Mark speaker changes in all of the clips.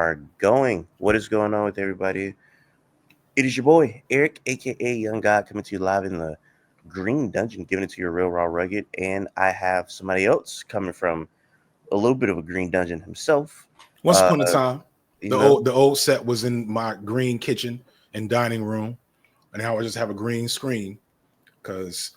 Speaker 1: are going. What is going on with everybody? It is your boy, Eric, aka Young God, coming to you live in the Green Dungeon, giving it to you real, raw, rugged. And I have somebody else coming from a little bit of a Green Dungeon himself.
Speaker 2: Once upon a time,
Speaker 1: you
Speaker 2: the
Speaker 1: know,
Speaker 2: old set was in my green kitchen and dining room, and now I just have a green screen because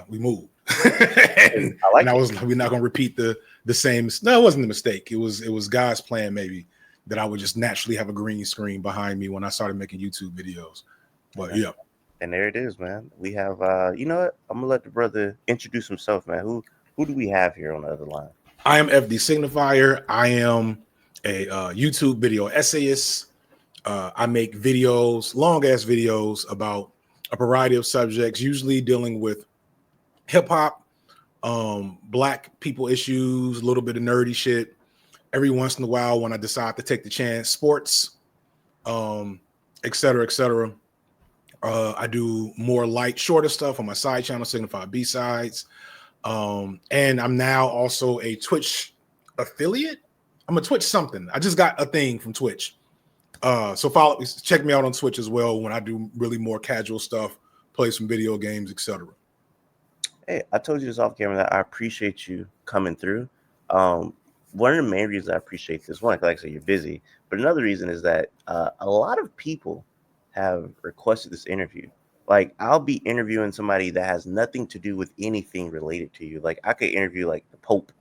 Speaker 2: we moved. and
Speaker 1: I like
Speaker 2: I
Speaker 1: it.
Speaker 2: was like, we're not gonna repeat the same. No, it wasn't a mistake. It was God's plan, maybe, that I would just naturally have a green screen behind me when I started making YouTube videos. But yeah.
Speaker 1: And there it is, man. We have you know what? I'm gonna let the brother introduce himself, man. Who do we have here on the other line?
Speaker 2: I am FD Signifier. I am a YouTube video essayist. I make videos, long ass videos about a variety of subjects, usually dealing with hip hop, black people issues, a little bit of nerdy shit. Every once in a while, when I decide to take the chance, sports, et cetera, et cetera. I do more light, shorter stuff on my side channel, Signify B-Sides. And I'm now also a Twitch affiliate. I'm a Twitch something. I just got a thing from Twitch. So check me out on Twitch as well when I do really more casual stuff, play some video games, etc.
Speaker 1: Hey, I told you this off camera that I appreciate you coming through. One of the main reasons I appreciate this, one, like I said, you're busy, but another reason is that a lot of people have requested this interview. Like, I'll be interviewing somebody that has nothing to do with anything related to you. Like, I could interview like the Pope.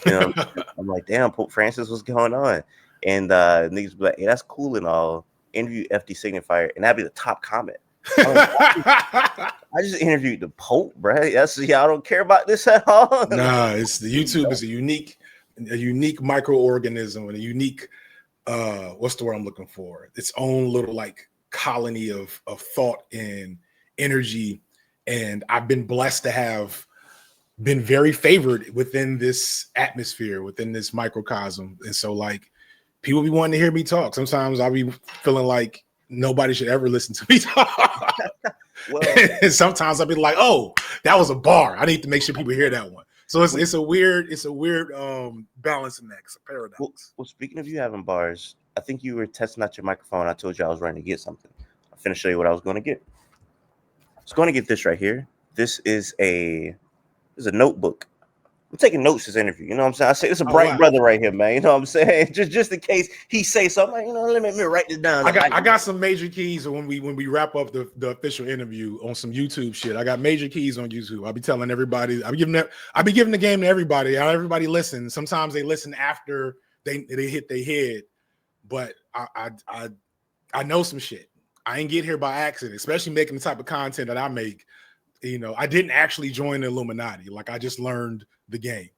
Speaker 1: You know, I'm like, damn, Pope Francis, what's going on? And niggas be like, hey, that's cool and all. Interview FD Signifier, and that'd be the top comment. I just interviewed the Pope, bro. That's y'all don't care about this at all.
Speaker 2: Nah, it's the YouTube is a unique microorganism and a unique what's the word I'm looking for? Its own little like colony of thought and energy. And I've been blessed to have been very favored within this atmosphere, within this microcosm. And so like people be wanting to hear me talk. Sometimes I'll be feeling like nobody should ever listen to me talk. Well, and sometimes I'll be like, oh, that was a bar. I need to make sure people hear that one. So it's a weird balance in that. It's a paradox.
Speaker 1: Well, speaking of you having bars, I think you were testing out your microphone. I told you I was running to get something. I'm finna show you what I was going to get. I was going to get this right here. This is a notebook. I'm taking notes this interview. You know what I'm saying? I say it's a bright brother right here, man. You know what I'm saying? Just in case he say something, like, you know, let me write this down.
Speaker 2: I got some major keys when we wrap up the official interview on some YouTube shit. I got major keys on YouTube. I'll be telling everybody. I'll be giving the game to everybody. Everybody listen. Sometimes they listen after they hit their head, but I know some shit. I ain't get here by accident, especially making the type of content that I make. You know, I didn't actually join the Illuminati. Like, I just learned the game.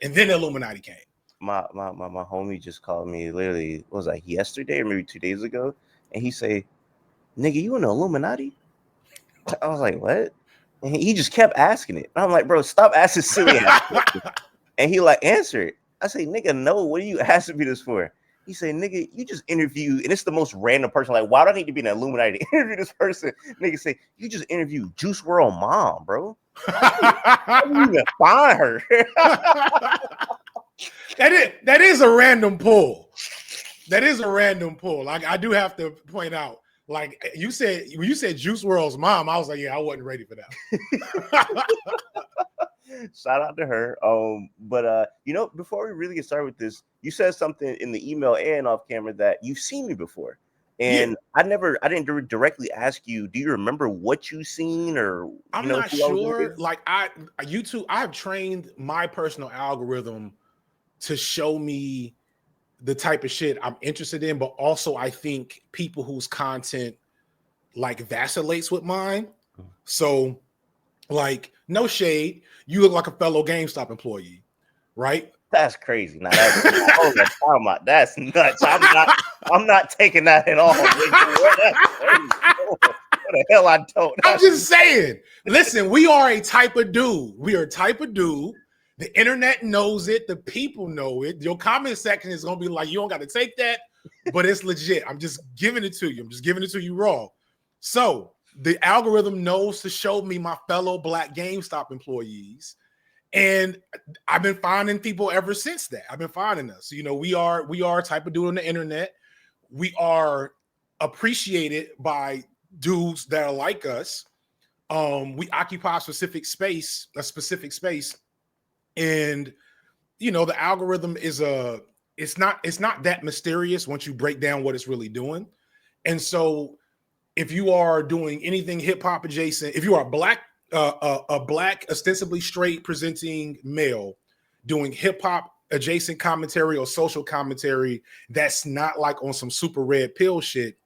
Speaker 2: And then the Illuminati came.
Speaker 1: My homie just called me literally, what was that, yesterday or maybe 2 days ago? And he say, nigga, you in the Illuminati? I was like, what? And he just kept asking it. And I'm like, bro, stop asking silly ass questions. And he like, answer it. I say, nigga, no, what are you asking me this for? He said, nigga, you just interviewed, and it's the most random person. Like, why do I need to be in the Illuminati to interview this person? Nigga say, you just interviewed Juice WRLD mom, bro. How do you even find her?
Speaker 2: That is a random pull. That is a random pull. Like, I do have to point out, like when you said Juice WRLD's mom, I was like, yeah, I wasn't ready for that.
Speaker 1: Shout out to her. But you know, before we really get started with this, you said something in the email and off camera that you've seen me before. And yeah. I didn't directly ask you, do you remember what you seen, or
Speaker 2: I'm not sure. Like, I've trained my personal algorithm to show me the type of shit I'm interested in, but also I think people whose content like vacillates with mine. So, like, no shade, you look like a fellow GameStop employee, right?
Speaker 1: That's crazy. Now that's nuts. I'm not taking that at all. What the hell I don't.
Speaker 2: I'm just saying. Listen, we are a type of dude. We are a type of dude. The internet knows it. The people know it. Your comment section is gonna be like, you don't got to take that, but it's legit. I'm just giving it to you. I'm just giving it to you raw. So the algorithm knows to show me my fellow Black GameStop employees. And I've been finding people ever since that. I've been finding us. You know, we are a type of dude on the internet. We are appreciated by dudes that are like us. We occupy a specific space, and you know, the algorithm is it's not that mysterious once you break down what it's really doing. And so if you are doing anything hip hop adjacent, if you are a black, ostensibly straight presenting male doing hip hop adjacent commentary or social commentary that's not like on some super red pill shit,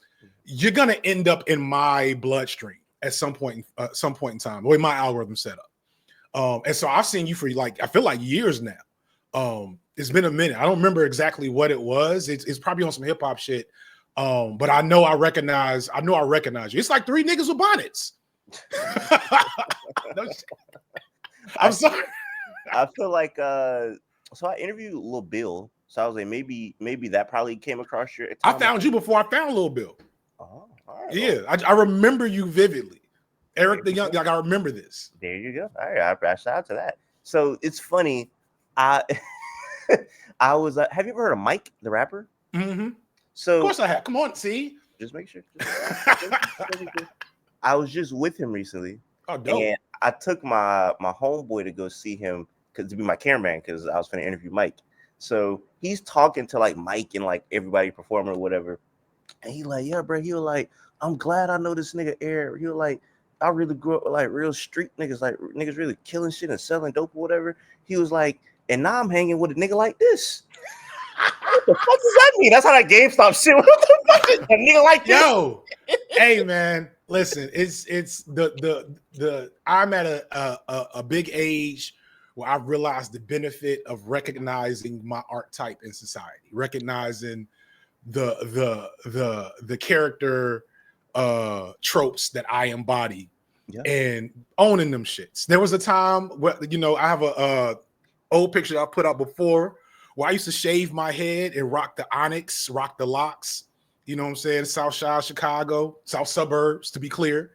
Speaker 2: you're gonna end up in my bloodstream at some point in time, the way my algorithm set up. And so I've seen you for like, I feel like years now. It's been a minute. I don't remember exactly what it was. It's probably on some hip hop shit. But I know I recognize you. It's like three niggas with bonnets. I'm sorry.
Speaker 1: I feel like so I interviewed Lil Bill. So I was like, maybe that probably came across your.
Speaker 2: I found you before I found Lil Bill.
Speaker 1: Oh, all right.
Speaker 2: Yeah, I remember you vividly. Eric the Young, like I remember this.
Speaker 1: There you go. All right, I shout out to that. So it's funny. I was. Have you ever heard of Mike the rapper?
Speaker 2: Mm-hmm.
Speaker 1: So
Speaker 2: of course I have. Come on, see.
Speaker 1: Just make sure. I was just with him recently.
Speaker 2: Oh, dope.
Speaker 1: And I took my homeboy to go see him to be my cameraman because I was going to interview Mike. So he's talking to like Mike and like everybody performing or whatever. And he like, yeah, bro. He was like, I'm glad I know this nigga Air. He was like, I really grew up with like real street niggas, like niggas really killing shit and selling dope or whatever. He was like, and now I'm hanging with a nigga like this. What the fuck does that mean? That's how that GameStop shit. What the fuck is a nigga like this?
Speaker 2: Yo, hey man, listen, it's the I'm at a big age where I've realized the benefit of recognizing my archetype in society, recognizing the character tropes that I embody, and owning them shits. There was a time where, you know, I have a old picture I put up before where I used to shave my head and rock the onyx, rock the locks. You know what I'm saying? South Side Chicago, South suburbs, to be clear.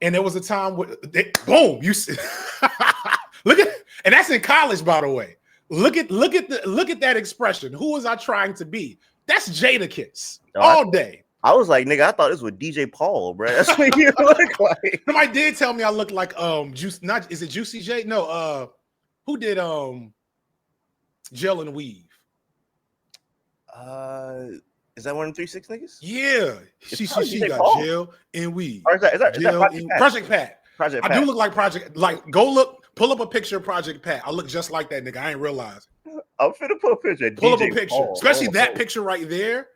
Speaker 2: And there was a time where, boom, you see, look at, and that's in college, by the way. Look at that expression. Who was I trying to be? That's Jadakiss all day.
Speaker 1: I was like, nigga, I thought this was DJ Paul, bro. That's what you look like.
Speaker 2: Somebody did tell me I look like is it Juicy J? No, who did Gel and Weave?
Speaker 1: Is that one of 3 6 niggas?
Speaker 2: Yeah, she got
Speaker 1: Paul.
Speaker 2: Gel and Weave.
Speaker 1: Or is that
Speaker 2: Project Pat?
Speaker 1: Project
Speaker 2: Pat. I do look like Project. Like, pull up a picture of Project Pat. I look just like that nigga. I ain't realize.
Speaker 1: I'm finna pull a picture.
Speaker 2: Pull up a picture, especially that picture right there.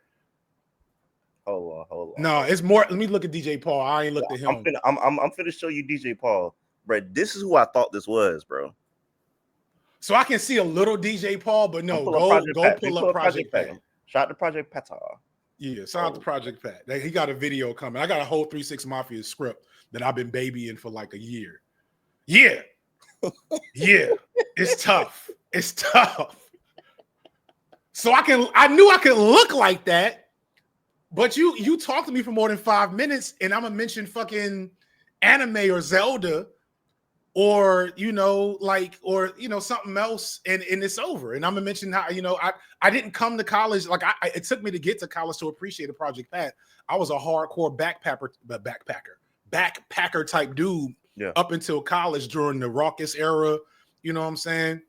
Speaker 1: Hold on.
Speaker 2: No, it's more. Let me look at DJ Paul. I ain't looked at him.
Speaker 1: I'm finna show you DJ Paul, bro. This is who I thought this was, bro.
Speaker 2: So I can see a little DJ Paul, but no, go pull up Project Pat.
Speaker 1: Shout out to Project Pat.
Speaker 2: Yeah, shout out to Project Pat. He got a video coming. I got a whole 3-6 Mafia script that I've been babying for like a year. Yeah. Yeah. It's tough. It's tough. So I knew I could look like that, but you talk to me for more than 5 minutes and I'm gonna mention fucking anime or Zelda or something else and it's over. And I'm gonna mention how, I didn't come to college. Like it took me to get to college to appreciate a Project Pat. I was a hardcore backpacker type dude up until college during the raucous era, you know what I'm saying?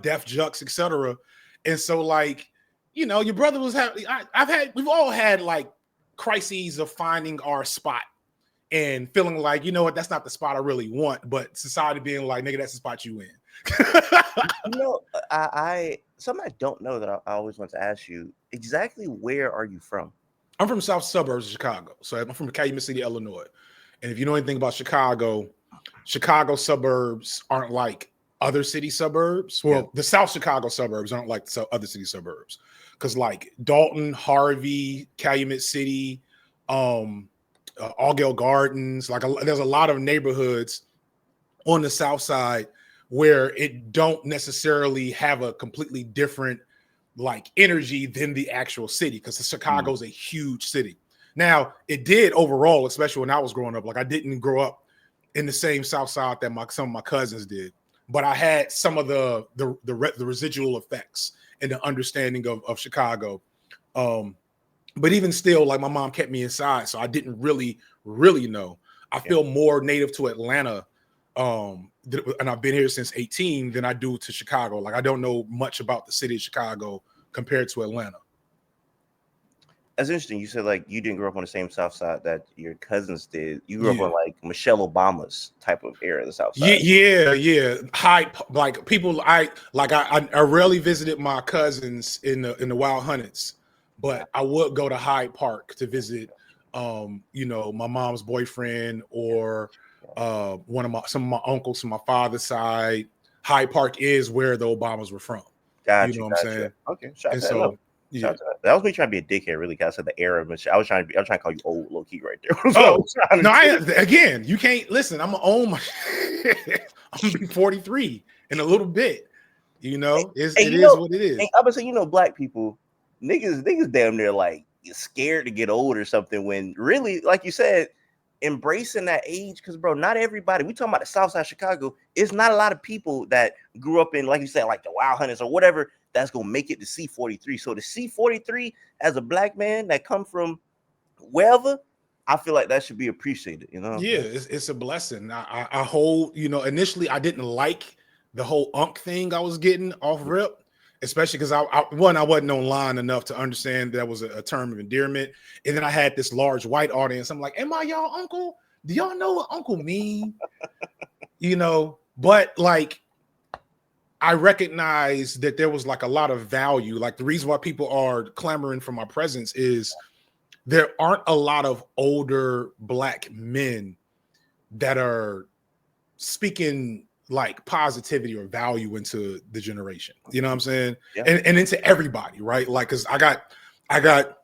Speaker 2: Def Jux, etc. And so like, your brother was having, we've all had like crises of finding our spot and feeling like, you know what, that's not the spot I really want, but society being like, nigga, that's the spot you in.
Speaker 1: Something I don't know that I always want to ask you, exactly where are you from?
Speaker 2: I'm from South suburbs of Chicago. So I'm from Calumet City, Illinois. And if you know anything about Chicago suburbs aren't like other city suburbs. Well, the South Chicago suburbs aren't like the other city suburbs. Because like Dalton, Harvey, Calumet City, Allgale Gardens, like there's a lot of neighborhoods on the South Side where it don't necessarily have a completely different like energy than the actual city, because Chicago's a huge city. Now, it did overall, especially when I was growing up. Like I didn't grow up in the same South Side that some of my cousins did. but I had some of the residual effects and the understanding of Chicago. But even still, like, my mom kept me inside, so I didn't really know. I feel more native to Atlanta, and I've been here since 18 than I do to Chicago. Like, I don't know much about the city of Chicago compared to Atlanta.
Speaker 1: That's interesting. You said like you didn't grow up on the same South Side that your cousins did. You grew up on like Michelle Obama's type of era of the South Side.
Speaker 2: Yeah. Like people, I rarely visited my cousins in the Wild Hunnets, but I would go to Hyde Park to visit, my mom's boyfriend or some of my uncles from my father's side. Hyde Park is where the Obamas were from.
Speaker 1: Got you.
Speaker 2: What I'm saying?
Speaker 1: Okay, shout
Speaker 2: and
Speaker 1: out
Speaker 2: so.
Speaker 1: Yeah. That was me trying to be a dickhead, really. Cause I said the era, but I was trying to call you old, low key, right there.
Speaker 2: Again, you can't listen. I'm gonna own my. I'm gonna be 43 in a little bit. It is what it is.
Speaker 1: I'm gonna say, black people, niggas, damn near like scared to get old or something. When really, like you said, embracing that age, because bro, not everybody. We talking about the South Side of Chicago. It's not a lot of people that grew up in, like you said, like the Wild Hunters or whatever, that's gonna make it to C43. So to C43 as a black man that come from wherever, I feel like that should be appreciated.
Speaker 2: Yeah, it's a blessing. I hold, initially I didn't like the whole unk thing I was getting off rip, especially because I wasn't online enough to understand that was a term of endearment, and then I had this large white audience. I'm like, am I y'all uncle? Do y'all know what uncle mean? But like, I recognize that there was like a lot of value. Like, the reason why people are clamoring for my presence is there aren't a lot of older black men that are speaking like positivity or value into the generation. You know what I'm saying? Yeah. And into everybody, right? Like, cause I got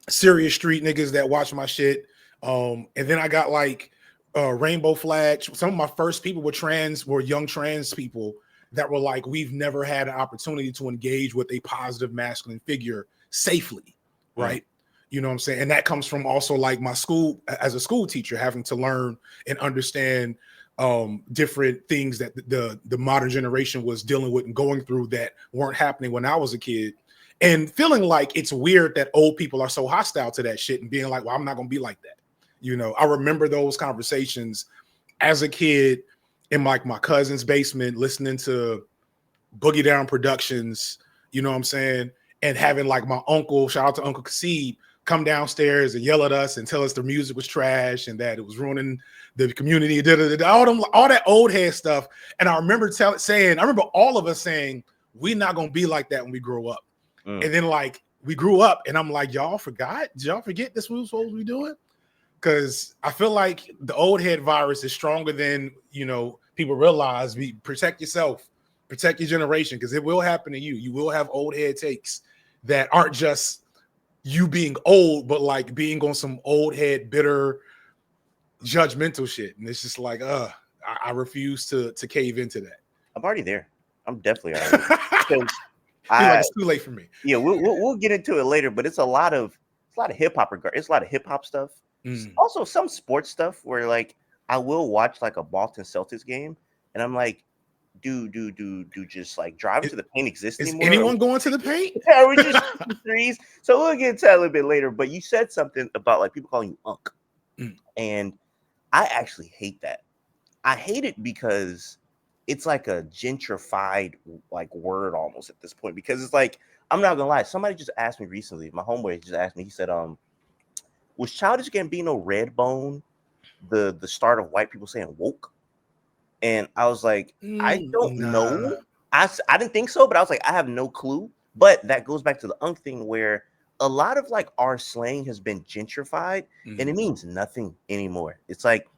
Speaker 2: serious street niggas that watch my shit. And then I got like rainbow flags. Some of my first people were young trans people that were like, we've never had an opportunity to engage with a positive masculine figure safely, right? You know what I'm saying? And that comes from also like my school, as a school teacher, having to learn and understand different things that the modern generation was dealing with and going through that weren't happening when I was a kid, and feeling like it's weird that old people are so hostile to that shit and being like, well, I'm not going to be like that. I remember those conversations as a kid in like my cousin's basement, listening to Boogie Down Productions, you know what I'm saying? And having like my uncle, shout out to Uncle Kasid, come downstairs and yell at us and tell us the music was trash and that it was ruining the community, all that old head stuff. And I remember I remember all of us saying, we're not going to be like that when we grow up. And then like we grew up and I'm like, y'all forgot? Did y'all forget this was supposed to be doing? Because I feel like the old head virus is stronger than, people realize. Protect yourself, protect your generation, because it will happen to you. You will have old head takes that aren't just you being old, but like being on some old head, bitter, judgmental shit. And it's just like, I refuse to cave into that.
Speaker 1: I'm already there. I'm definitely already there.
Speaker 2: Like it's too late for me.
Speaker 1: Yeah, we'll get into it later, but it's a lot of hip hop. It's a lot of hip hop stuff. Also some sports stuff where like I will watch like a Boston Celtics game and I'm like, do just like driving to the paint exist anymore?
Speaker 2: Is anyone going to the paint?
Speaker 1: Yeah, we just threes. So we'll get into that a little bit later. But you said something about like people calling you unk, and I actually hate that. I hate it because it's like a gentrified like word almost at this point. Because it's like, I'm not gonna lie. Somebody just asked me recently. My homeboy just asked me. He said, was Childish Gambino Redbone the start of white people saying woke? And I was like, I don't know. I didn't think so, but I was like, I have no clue. But that goes back to the unk thing where a lot of like our slang has been gentrified and it means nothing anymore. It's like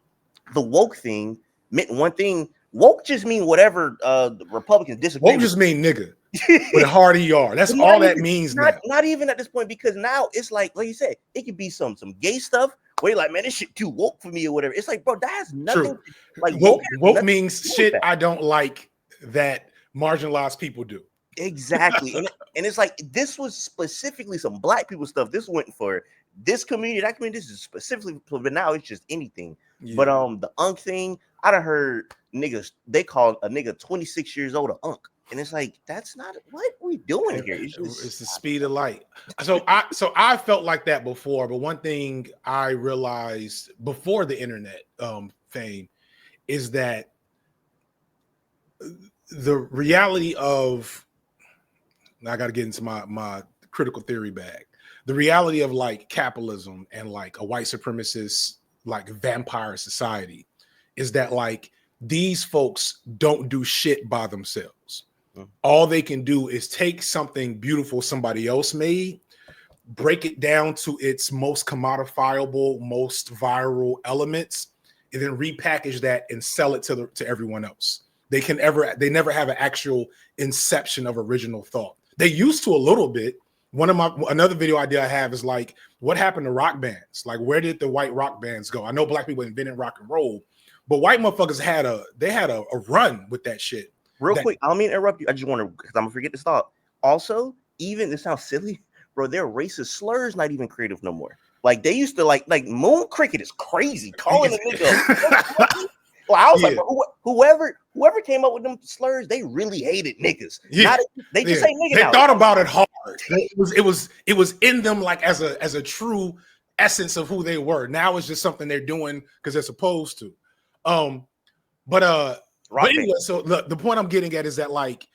Speaker 1: the woke thing meant one thing. Woke just mean whatever the Republicans disagree
Speaker 2: with. Woke just mean nigga with a hard ER. That's all that means now.
Speaker 1: Not even at this point, because now it's like you said, it could be some gay stuff where you're like, man, this shit too woke for me or whatever. It's like, bro, that has nothing. Like
Speaker 2: woke means shit I don't like that marginalized people do.
Speaker 1: Exactly. and it's like, this was specifically some black people stuff. This went for this community, that community. This is specifically, but now it's just anything. Yeah. But the unk thing, I done heard niggas, they call a nigga 26 years old a unk. And it's like, that's not what we doing here.
Speaker 2: It's the speed of light. So I felt like that before, but one thing I realized before the internet fame is that the reality of, I got to get into my critical theory bag. The reality of like capitalism and like a white supremacist like vampire society is that like these folks don't do shit by themselves. All they can do is take something beautiful somebody else made, break it down to its most commodifiable, most viral elements, and then repackage that and sell it to everyone else. They never have an actual inception of original thought. They used to a little bit. Another video idea I have is like, what happened to rock bands? Like, where did the white rock bands go? I know black people invented rock and roll, but white motherfuckers had a run with that shit.
Speaker 1: Real quick, I don't mean to interrupt you. I just want to, because I'm gonna forget this thought. Also, even this sounds silly, bro. Their racist slurs not even creative no more. Like they used to like Moon Cricket is crazy calling a nigga. Well, I was like, whoever came up with them slurs, they really hated niggas.
Speaker 2: Yeah.
Speaker 1: They just say nigga.
Speaker 2: They thought about it hard. It was in them like as a true essence of who they were. Now it's just something they're doing because they're supposed to. But anyway, so the point I'm getting at is that like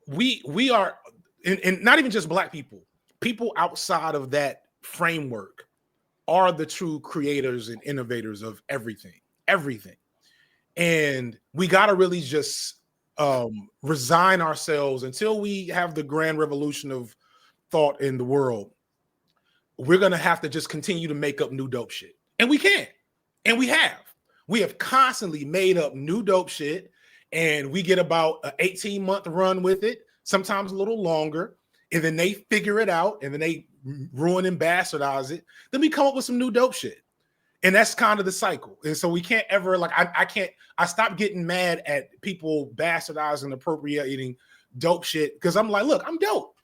Speaker 2: we are, and not even just black people outside of that framework are the true creators and innovators of everything. And we got to really just resign ourselves until we have the grand revolution of thought in the world. We're going to have to just continue to make up new dope shit. And we can. And we have constantly made up new dope shit, and we get about an 18-month run with it, sometimes a little longer, and then they figure it out, and then they ruin and bastardize it. Then we come up with some new dope shit. And that's kind of the cycle. And so we can't ever, like, I stopped getting mad at people bastardizing and appropriating dope shit, because I'm like, look, I'm dope.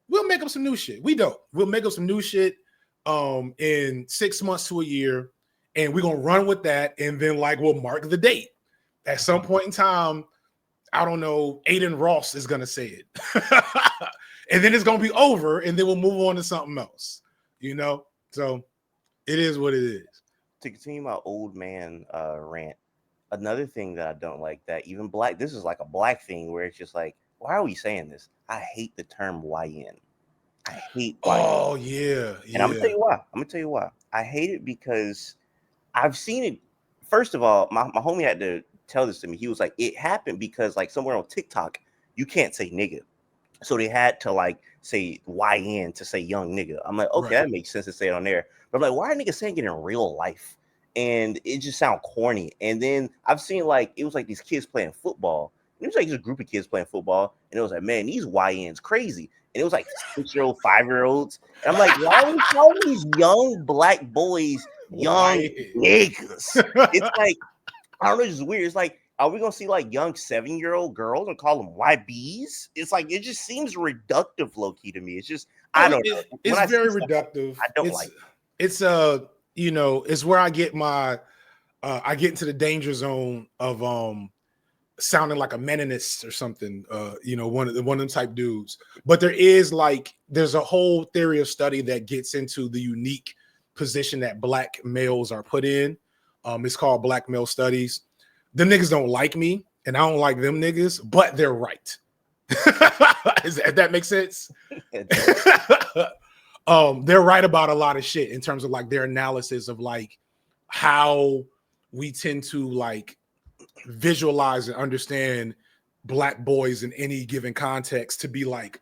Speaker 2: We'll make up some new shit. We'll make up some new shit in 6 months to a year, and we're going to run with that. And then, like, we'll mark the date. At some point in time, I don't know, Aiden Ross is going to say it. And then it's going to be over, and then we'll move on to something else, you know? So it is what it is.
Speaker 1: To continue my old man rant, another thing that I don't like, that even black, this is like a black thing where it's just like, why are we saying this? I hate the term YN. I hate YN.
Speaker 2: Oh, yeah.
Speaker 1: And I'm going to tell you why. I hate it because I've seen it. First of all, my homie had to tell this to me. He was like, it happened because like somewhere on TikTok, you can't say nigga. So they had to like say YN to say young nigga. I'm like, okay, right. That makes sense to say it on there. But I'm like, why are niggas saying it in real life? And it just sounds corny. And then I've seen like, it was like these kids playing football. It was like this group of kids playing football. And it was like, man, these YNs crazy. And it was like 6-year-old, 5-year-olds. And I'm like, why are we calling these young black boys young niggas? It's like, I don't know, it's just weird. It's like, are we gonna see like young 7-year-old girls and call them YBs? It's like, it just seems reductive, low key to me. It's just, I don't know.
Speaker 2: It's very reductive.
Speaker 1: I don't like it.
Speaker 2: It's you know, it's where I get my I get into the danger zone of sounding like a Meninist or something, you know, one of them type dudes. But there's a whole theory of study that gets into the unique position that black males are put in. It's called Black Male Studies. Them niggas don't like me, and I don't like them niggas, but they're right. Does that make sense? They're right about a lot of shit in terms of like their analysis of like how we tend to like visualize and understand black boys in any given context to be like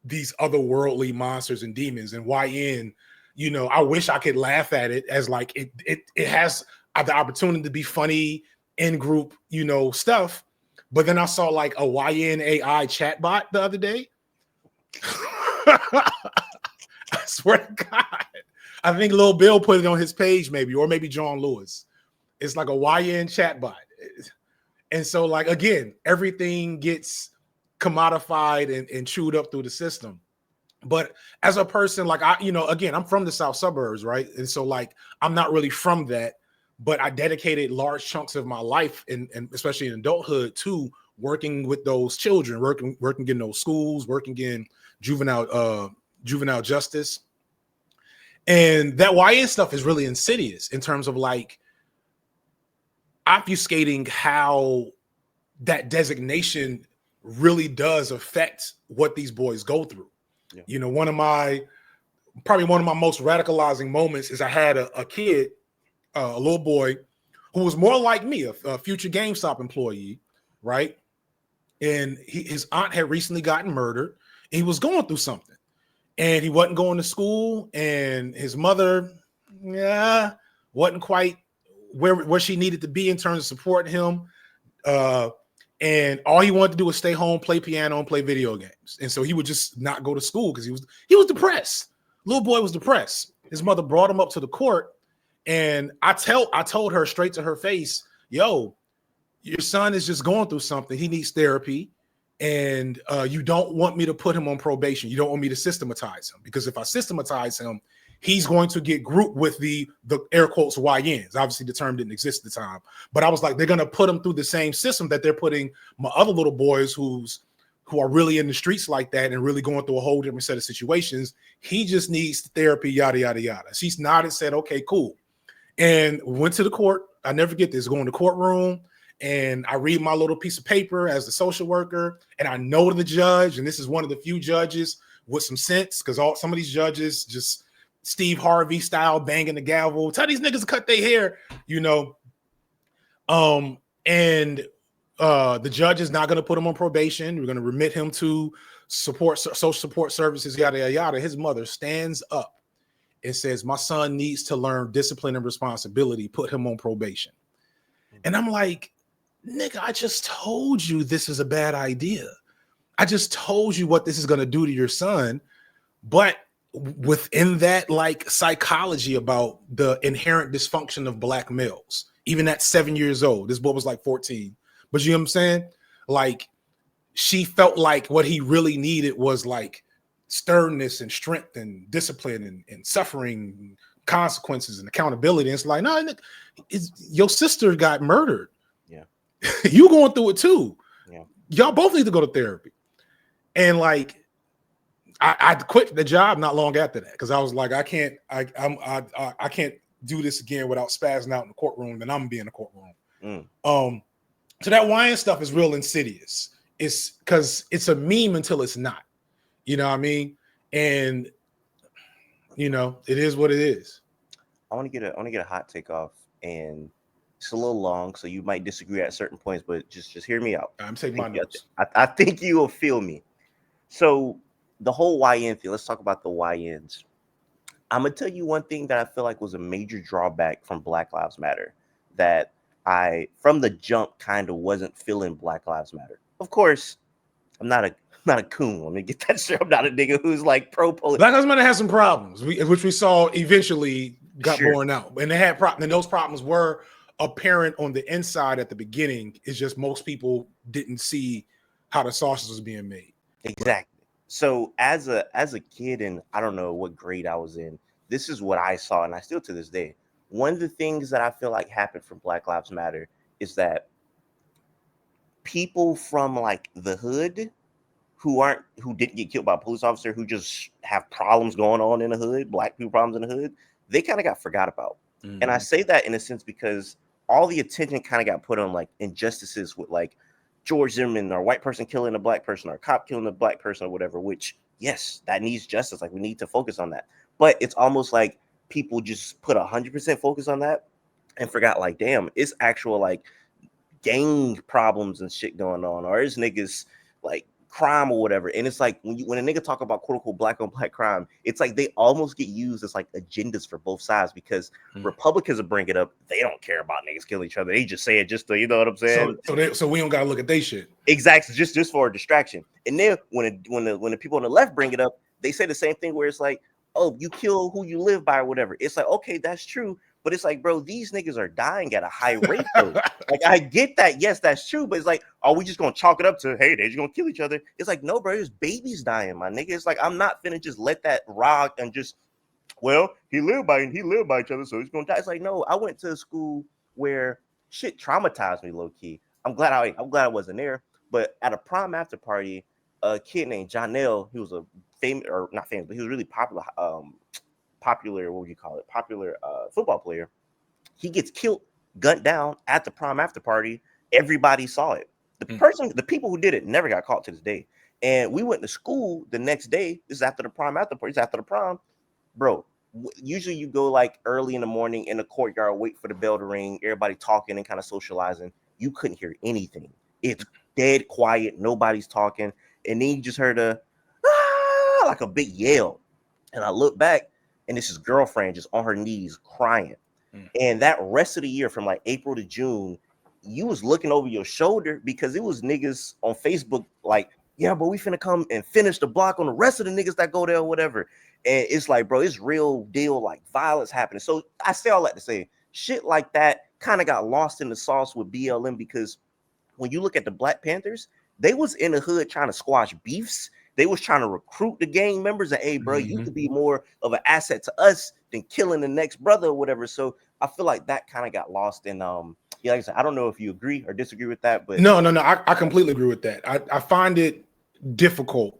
Speaker 2: these otherworldly monsters and demons. And YN, you know, I wish I could laugh at it as like it has the opportunity to be funny in group, you know, stuff. But then I saw like a YN AI chatbot the other day. I swear to God. I think Lil Bill put it on his page maybe, or maybe John Lewis. It's like a YN chatbot. And so like, again, everything gets commodified and chewed up through the system. But as a person, like I, you know, again, I'm from the South suburbs, right? And so like, I'm not really from that. but I dedicated large chunks of my life, and especially in adulthood, to working with those children, working in those schools, working in juvenile justice. And that YN stuff is really insidious in terms of like obfuscating how that designation really does affect what these boys go through. Yeah. You know, probably one of my most radicalizing moments is I had a kid, a little boy, who was more like me, a future GameStop employee, right? And his aunt had recently gotten murdered. And he was going through something, and he wasn't going to school, and his mother, wasn't quite where she needed to be in terms of supporting him. And all he wanted to do was stay home, play piano, and play video games. And so he would just not go to school because he was depressed. Little boy was depressed. His mother brought him up to the court, and I told her straight to her face, "Yo, your son is just going through something. He needs therapy, and you don't want me to put him on probation. You don't want me to systematize him, because if I systematize him, he's going to get grouped with the air quotes YNs. Obviously, the term didn't exist at the time, but I was like, they're going to put him through the same system that they're putting my other little boys who are really in the streets like that and really going through a whole different set of situations. He just needs therapy, yada, yada, yada." She's nodded, said, "Okay, cool." And went to the court. I never forget this, going to the courtroom, and I read my little piece of paper as the social worker, and I know the judge, and this is one of the few judges with some sense, because some of these judges just Steve Harvey style, banging the gavel, tell these niggas to cut their hair, you know. And the judge is not going to put him on probation. We're going to remit him to social support services, yada, yada, yada. His mother stands up and says, "My son needs to learn discipline and responsibility. Put him on probation." And I'm like, nigga, I just told you this is a bad idea. I just told you what this is going to do to your son. But within that, like, psychology about the inherent dysfunction of Black males, even at 7 years old, this boy was like 14. But you know what I'm saying? Like, she felt like what he really needed was like sternness and strength and discipline and suffering, and consequences and accountability. And it's like, no, your sister got murdered. Yeah. You going through it too. Yeah. Y'all both need to go to therapy. And like, I quit the job not long after that, because I was like, I can't do this again without spazzing out in the courtroom, and I'm gonna be in the courtroom. So that YN stuff is real insidious. It's because it's a meme until it's not. You know what I mean? And you know, it is what it is.
Speaker 1: I want to get a hot take off, and it's a little long, so you might disagree at certain points, but just hear me out.
Speaker 2: I'm taking my notes.
Speaker 1: I think you will feel me. So the whole YN thing, let's talk about the YNs. I'm going to tell you one thing that I feel like was a major drawback from Black Lives Matter, that I, from the jump, kind of wasn't feeling Black Lives Matter. Of course, I'm not a coon. Let me get that straight. I'm not a nigga who's like pro-police.
Speaker 2: Black Lives Matter has some problems, which we saw eventually got borne out. And they had and those problems were apparent on the inside at the beginning. It's just most people didn't see how the sausage was being made.
Speaker 1: Exactly. So as a kid, and I don't know what grade I was in, this is what I saw, and I still to this day. One of the things that I feel like happened from Black Lives Matter is that people from like the hood who didn't get killed by a police officer, who just have problems going on in the hood, Black people problems in the hood, they kind of got forgot about. Mm-hmm. And I say that in a sense because all the attention kind of got put on like injustices with like George Zimmerman, or a white person killing a Black person, or a cop killing a Black person, or whatever, which, yes, that needs justice. Like, we need to focus on that. But it's almost like people just put 100% focus on that and forgot, like, damn, it's actual, like, gang problems and shit going on, or it's niggas, like, crime or whatever. And it's like, when a nigga talk about quote-unquote Black on Black crime, it's like they almost get used as, like, agendas for both sides, because Republicans will bring it up. They don't care about niggas killing each other. They just say it just to, you know what I'm saying?
Speaker 2: So we don't got to look at they shit.
Speaker 1: Exactly, just for a distraction. And then when the people on the left bring it up, they say the same thing, where it's like, oh, you kill who you live by or whatever. It's like, okay, that's true. But it's like, bro, these niggas are dying at a high rate, though. Like, I get that. Yes, that's true. But it's like, are we just going to chalk it up to, hey, they're just going to kill each other? It's like, no, bro, there's babies dying, my nigga. It's like, I'm not finna just let that rock and just well, he lived by each other, so he's gonna die. It's like, no, I went to a school where shit traumatized me low key. I'm glad I wasn't there. But at a prom after party, a kid named Jonell, he was a famous or not famous, but he was really popular, what would you call it? Popular football player. He gets killed, gunned down at the prom after party. Everybody saw it. The people who did it never got caught to this day. And we went to school the next day. This is after the prom after party. It's after the prom, bro. Usually you go like early in the morning in the courtyard, wait for the bell to ring, everybody talking and kind of socializing. You couldn't hear anything. It's dead quiet. Nobody's talking. And then you just heard like a big yell. And I look back and it's his girlfriend just on her knees crying. And that rest of the year from like April to June, you was looking over your shoulder because it was niggas on Facebook like, yeah, but we finna come and finish the block on the rest of the niggas that go there or whatever. And it's like, bro, it's real deal, like violence happening. So I say all that to say shit like that kind of got lost in the sauce with BLM because when you look at the Black Panthers, they was in the hood trying to squash beefs. They was trying to recruit the gang members and, hey, bro, you could be more of an asset to us than killing the next brother or whatever. So I feel like that kind of got lost in yeah, like I said, I don't know if you agree or disagree with that, but
Speaker 2: no, I completely agree with that. I find it difficult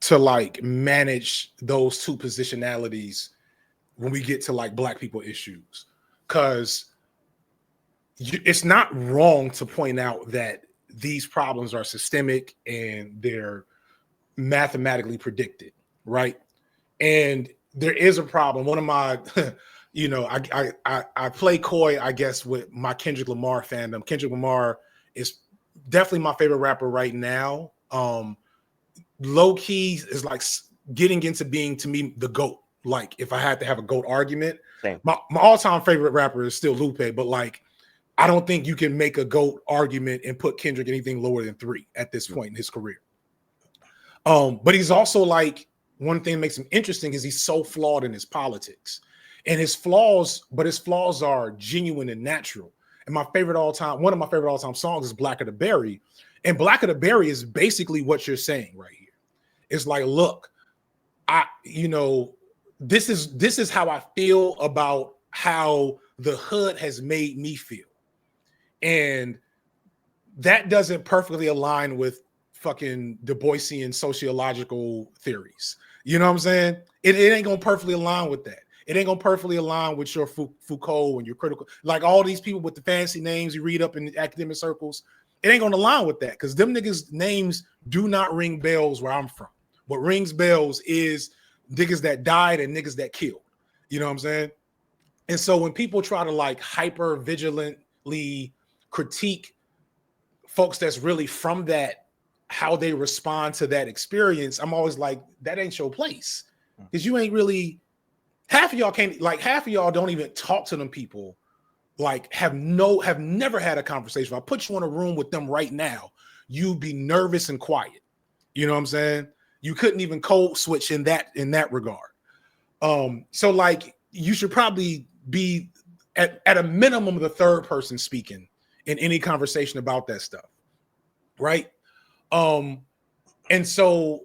Speaker 2: to like manage those two positionalities when we get to like Black people issues, because it's not wrong to point out that these problems are systemic and they're mathematically predicted, right? And there is a problem. One of my, you know, I play coy, I guess, with my Kendrick Lamar fandom. Kendrick Lamar is definitely my favorite rapper right now. Low key is like getting into being, to me, the GOAT. Like if I had to have a GOAT argument, my all-time favorite rapper is still Lupe, but like I don't think you can make a GOAT argument and put Kendrick anything lower than 3 at this point in his career. But he's also like, one thing that makes him interesting is he's so flawed in his politics, and his flaws are genuine and natural. And one of my favorite all-time songs is Black of the Berry. And Black of the Berry is basically what you're saying right here. It's like, look, this is how I feel about how the hood has made me feel. And that doesn't perfectly align with fucking Du Boisian sociological theories. You know what I'm saying? It ain't gonna perfectly align with that. It ain't gonna perfectly align with your Foucault and your critical, like all these people with the fancy names you read up in the academic circles. It ain't gonna align with that because them niggas' names do not ring bells where I'm from. What rings bells is niggas that died and niggas that killed. You know what I'm saying? And so when people try to like hyper vigilantly critique folks that's really from that, how they respond to that experience, I'm always like, that ain't your place. Because you ain't really, half of y'all don't even talk to them people, like have never had a conversation. If I put you in a room with them right now, you'd be nervous and quiet. You know what I'm saying? You couldn't even code switch in that regard. So like you should probably be at a minimum the third person speaking in any conversation about that stuff. Right. And so,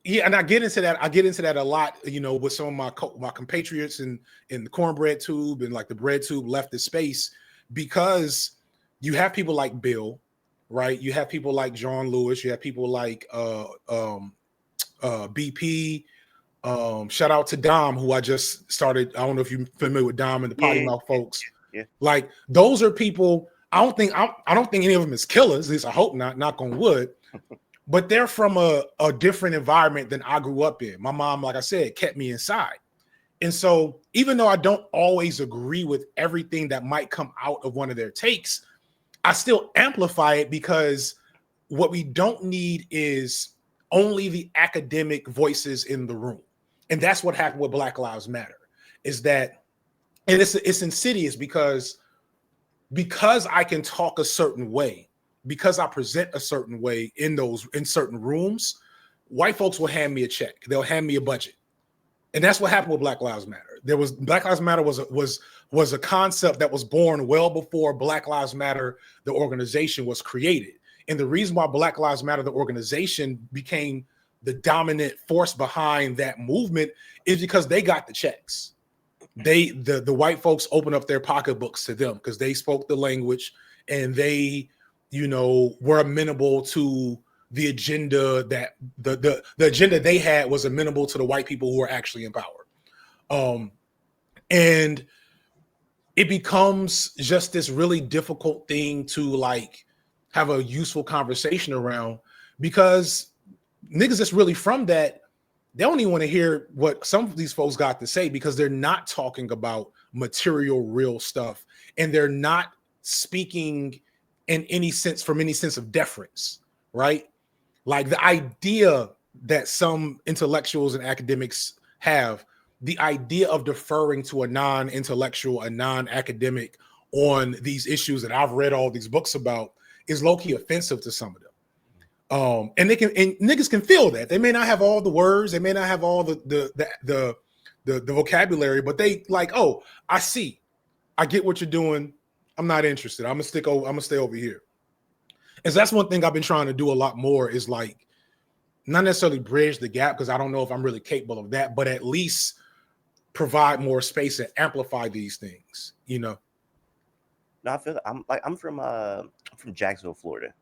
Speaker 2: yeah, and I get into that a lot, you know, with some of my compatriots in the cornbread tube and like the bread tube leftist space, because you have people like Bill, right? You have people like John Lewis, you have people like BP. Shout out to Dom, who I just started. I don't know if you're familiar with Dom and the Potty Mouth folks.
Speaker 1: Yeah.
Speaker 2: Like those are people. I don't think any of them is killers. At least I hope not. Knock on wood. But they're from a different environment than I grew up in. My mom, like I said, kept me inside. And so even though I don't always agree with everything that might come out of one of their takes, I still amplify it, because what we don't need is only the academic voices in the room. And that's what happened with Black Lives Matter, is that, and it's insidious because I can talk a certain way, because I present a certain way in certain rooms, white folks will hand me a check. They'll hand me a budget. And that's what happened with Black Lives Matter. Black Lives Matter was a concept that was born well before Black Lives Matter, the organization, was created. And the reason why Black Lives Matter, the organization, became the dominant force behind that movement is because they got the checks. The white folks open up their pocketbooks to them because they spoke the language and they, were amenable to the agenda that the agenda they had was amenable to the white people who are actually in power. And it becomes just this really difficult thing to like have a useful conversation around, because niggas that's really from that, they don't even want to hear what some of these folks got to say, because they're not talking about material, real stuff. And they're not speaking in any sense, from any sense of deference, right? Like the idea that some intellectuals and academics have, the idea of deferring to a non-intellectual, a non-academic on these issues that I've read all these books about, is low-key offensive to some of them. And niggas can feel that. They may not have all the words, they may not have all the vocabulary, but they like, oh, I see, I get what you're doing. I'm not interested. I'm gonna stay over here. And so that's one thing I've been trying to do a lot more, is like not necessarily bridge the gap, because I don't know if I'm really capable of that, but at least provide more space and amplify these things,
Speaker 1: No, I feel I'm from Jacksonville, Florida.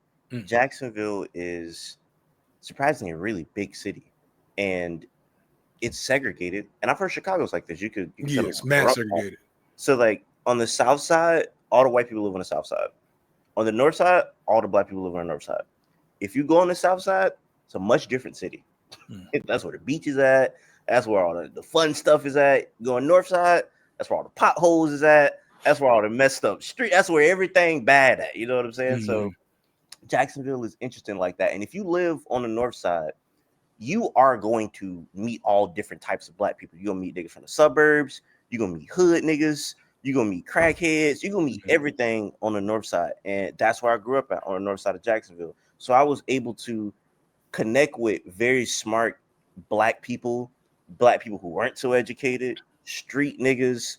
Speaker 1: Jacksonville is surprisingly a really big city, and it's segregated. And I've heard Chicago's like this. You could
Speaker 2: it's mass segregated.
Speaker 1: So like on the south side, all the white people live on the south side. On the north side, all the black people live on the north side. If you go on the south side, it's a much different city. That's where the beach is at. That's where all the fun stuff is at. You go on north side, that's where all the potholes is at. That's where all the messed up street. That's where everything bad at. You know what I'm saying? So Jacksonville is interesting like that. And if you live on the north side, you are going to meet all different types of black people. You're going to meet niggas from the suburbs. You're going to meet hood niggas. You're going to meet crackheads. You're going to meet everything on the north side. And that's where I grew up at, on the north side of Jacksonville. So I was able to connect with very smart black people who weren't so educated, street niggas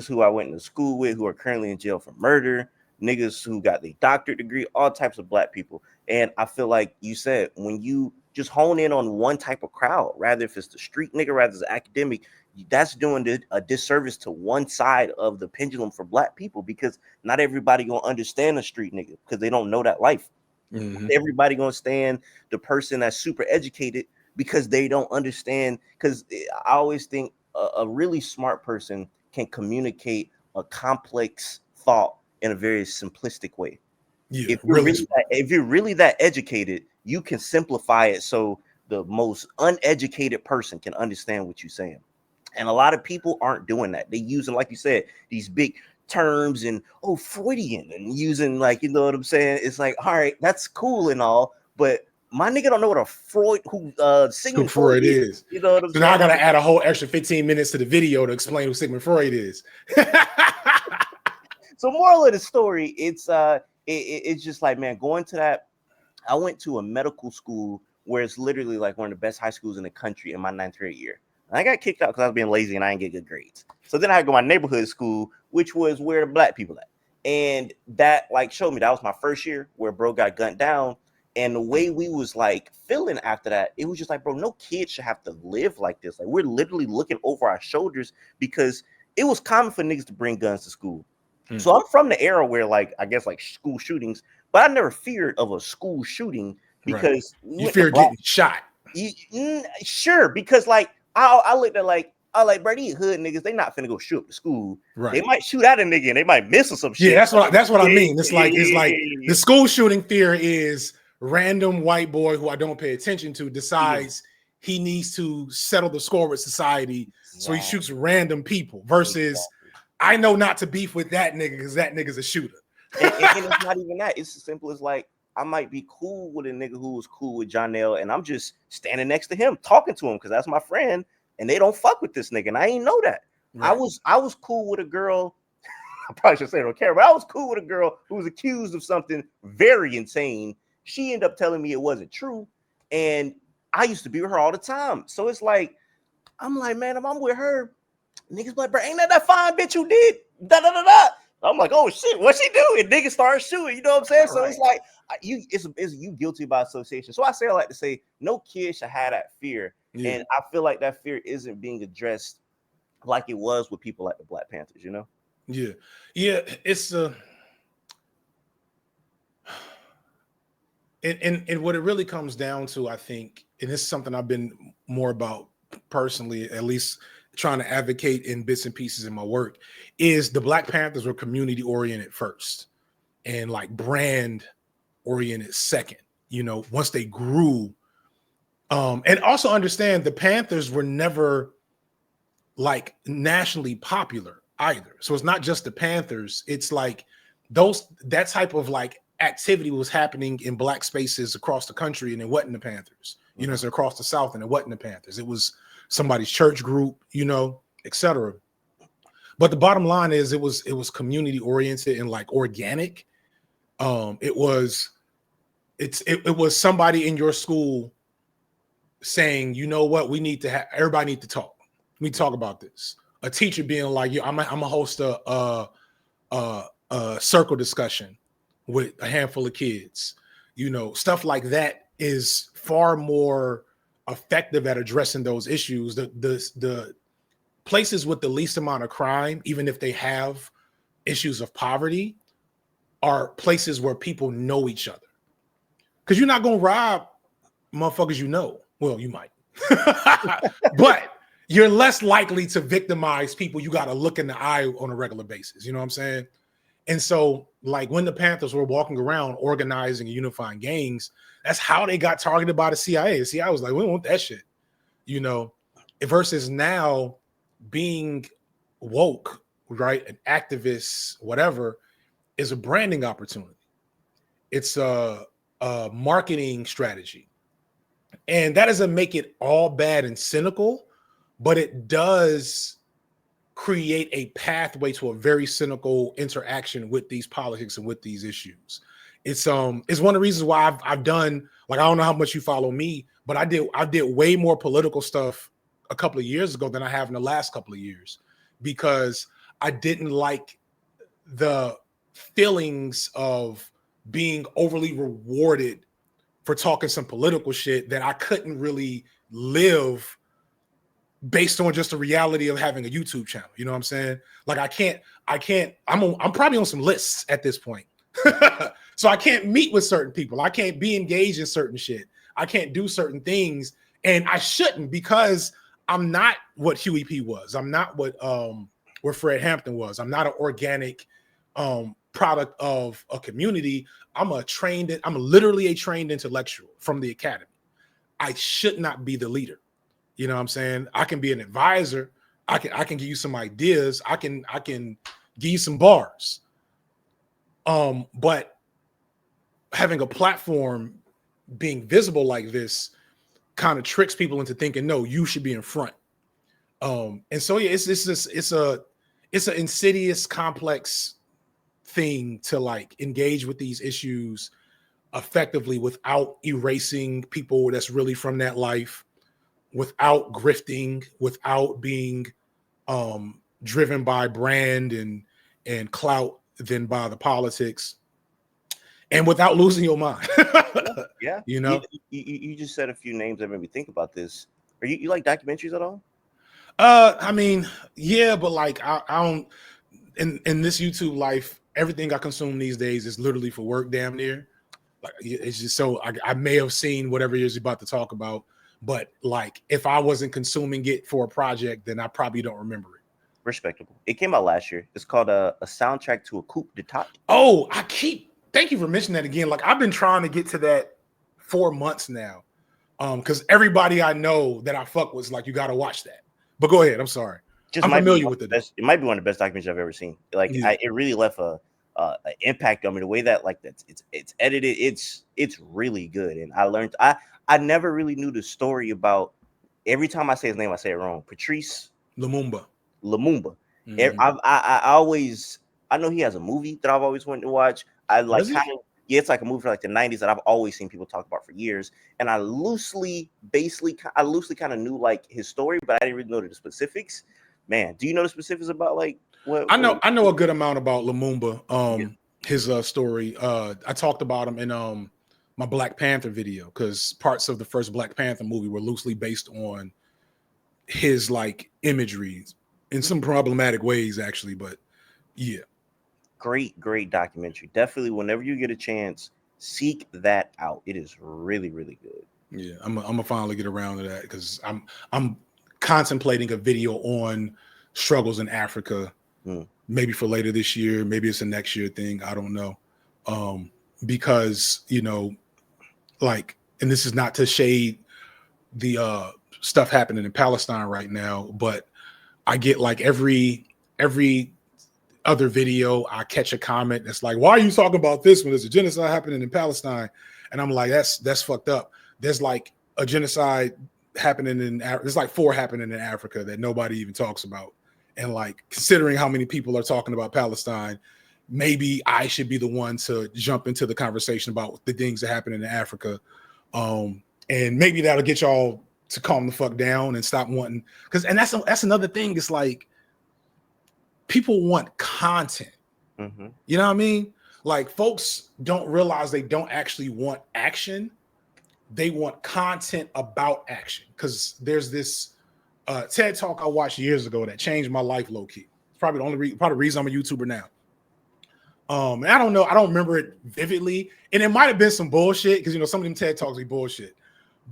Speaker 1: who I went to school with who are currently in jail for murder, niggas who got their doctorate degree, all types of black people. And I feel like you said, when you just hone in on one type of crowd, rather if it's the street nigga, rather it's academic, that's doing a disservice to one side of the pendulum for black people, because not everybody gonna understand the street nigga because they don't know that life. Everybody gonna stand the person that's super educated because they don't understand. Because I always think a really smart person can communicate a complex thought in a very simplistic way. If you're really that educated, you can simplify it so the most uneducated person can understand what you're saying. And a lot of people aren't doing that. They using, like you said, these big terms and Freudian, and using, like, you know what I'm saying? It's like, all right, that's cool and all, but my nigga don't know what a Sigmund Freud is. You know what I'm saying?
Speaker 2: Now I gotta add a whole extra 15 minutes to the video to explain who Sigmund Freud is.
Speaker 1: So moral of the story, it's just like, man, going to that. I went to a medical school where it's literally like one of the best high schools in the country in my 9th grade year. And I got kicked out because I was being lazy and I didn't get good grades. So then I had to go to my neighborhood school, which was where the black people at. And that like showed me that was my first year where bro got gunned down. And the way we was like feeling after that, it was just like, bro, no kid should have to live like this. Like, we're literally looking over our shoulders, because it was common for niggas to bring guns to school. So I'm from the era where, like, I guess like school shootings, but I never feared of a school shooting because
Speaker 2: you fear getting shot.
Speaker 1: Sure, because like I looked at like, bro, these hood niggas, they not finna go shoot up the school. They might shoot at a nigga and they might miss or some shit.
Speaker 2: Yeah, that's what I mean. It's like the school shooting fear is random white boy who I don't pay attention to decides he needs to settle the score with society, so he shoots random people. Versus, I know not to beef with that nigga because that nigga's a shooter.
Speaker 1: and it's not even that. It's as simple as like, I might be cool with a nigga who was cool with Jonell, and I'm just standing next to him talking to him because that's my friend, and they don't fuck with this nigga, and I ain't know that. I was cool with a girl. I probably should say it on camera, but I was cool with a girl who was accused of something very insane. She ended up telling me it wasn't true, and I used to be with her all the time. So it's like, I'm like, man, if I'm with her, niggas like, bro, ain't that fine bitch you did? Da da da da. I'm like, oh shit, what's he doing? Nigga start shooting. You know what I'm saying? So
Speaker 2: Right.
Speaker 1: it's like it's you guilty by association. So I like to say no kid should have that fear.
Speaker 2: Yeah.
Speaker 1: And I feel like that fear isn't being addressed like it was with people like the Black Panthers, you know?
Speaker 2: Yeah. Yeah. It's and what it really comes down to, I think, and this is something I've been more about personally, at least trying to advocate in bits and pieces in my work, is the Black Panthers were community oriented first and like brand oriented second, once they grew. And also understand the Panthers were never like nationally popular either. So it's not just the Panthers. It's like that type of like activity was happening in Black spaces across the country, and it wasn't the Panthers. So across the South, and it wasn't the Panthers. It was somebody's church group, etc. But the bottom line is it was community oriented and like organic. It was somebody in your school saying, you know what, we need to have everybody need to talk. We talk about this. A teacher being like, "Yeah, I'm gonna host a circle discussion with a handful of kids." Stuff like that is far more effective at addressing those issues. The places with the least amount of crime, even if they have issues of poverty, are places where people know each other. Because you're not gonna rob motherfuckers you know. Well, you might, but you're less likely to victimize people you got to look in the eye on a regular basis. You know what I'm saying? And so, like, when the Panthers were walking around organizing and unifying gangs, that's how they got targeted by the CIA. The CIA was like, we don't want that shit, versus now being woke, right? An activist, whatever, is a branding opportunity. It's a marketing strategy. And that doesn't make it all bad and cynical, but it does create a pathway to a very cynical interaction with these politics and with these issues. It's one of the reasons why I've done, like, I don't know how much you follow me, but I did way more political stuff a couple of years ago than I have in the last couple of years, because I didn't like the feelings of being overly rewarded for talking some political shit that I couldn't really live based on just the reality of having a YouTube channel. You know what I'm saying? Like, I'm probably on some lists at this point. So I can't meet with certain people. I can't be engaged in certain shit. I can't do certain things. And I shouldn't, because I'm not what Huey P was. I'm not what where Fred Hampton was. I'm not an organic product of a community. I'm literally a trained intellectual from the academy. I should not be the leader. You know what I'm saying? I can be an advisor. I can give you some ideas. I can give you some bars. But having a platform, being visible like this, kind of tricks people into thinking, no, you should be in front. And so yeah, it's an insidious, complex thing to like engage with these issues effectively without erasing people that's really from that life, without grifting, without being driven by brand and clout than by the politics, and without losing your mind.
Speaker 1: Yeah. You just said a few names that made me think about this. Are you like documentaries at all?
Speaker 2: I mean, yeah, but like I don't in this YouTube life, everything I consume these days is literally for work, damn near. Like, it's just so I may have seen whatever you're about to talk about, but like if I wasn't consuming it for a project, then I probably don't remember it.
Speaker 1: Respectable. It came out last year. It's called a soundtrack to a coup d'etat.
Speaker 2: Oh, thank you for mentioning that again. Like, I've been trying to get to that 4 months now. Because everybody I know that I fuck with is like, you got to watch that. But go ahead. I'm sorry. I'm familiar with it.
Speaker 1: It might be one of the best documentaries I've ever seen. Like, yeah. It really left an impact on me. The way that like it's edited, it's really good. And I learned I never really knew the story about. Every time I say his name, I say it wrong. Patrice
Speaker 2: Lumumba.
Speaker 1: Mm-hmm. I know he has a movie that I've always wanted to watch. I like kind of. Yeah, it's like a movie from like the 90s that I've always seen people talk about for years. And I loosely kind of knew like his story, but I didn't really know the specifics. Man, do you know the specifics about like? What?
Speaker 2: I know a good amount about Lumumba.
Speaker 1: Yeah.
Speaker 2: His story. I talked about him in my Black Panther video because parts of the first Black Panther movie were loosely based on his like imagery in some problematic ways, actually. But yeah,
Speaker 1: Great documentary. Definitely, whenever you get a chance, seek that out. It is really good.
Speaker 2: yeah, I'm gonna finally get around to that because I'm contemplating a video on struggles in Africa,
Speaker 1: Mm.
Speaker 2: maybe for later this year, maybe it's a next year thing. I don't know, because like, and this is not to shade the stuff happening in Palestine right now, but I get like every other video, I catch a comment that's like, "Why are you talking about this when there's a genocide happening in Palestine?" And I'm like, "That's fucked up." There's like a genocide happening there's like 4 happening in Africa that nobody even talks about. And like considering how many people are talking about Palestine, maybe I should be the one to jump into the conversation about the things that happen in Africa. And maybe that'll get y'all to calm the fuck down and stop wanting and that's another thing. It's like people want content.
Speaker 1: Mm-hmm.
Speaker 2: You know what I mean? Like folks don't realize they don't actually want action. They want content about action. Because there's this TED talk I watched years ago that changed my life low key. It's probably the only reason I'm a YouTuber now. And I don't know, I don't remember it vividly, and it might have been some bullshit because some of them TED talks be bullshit.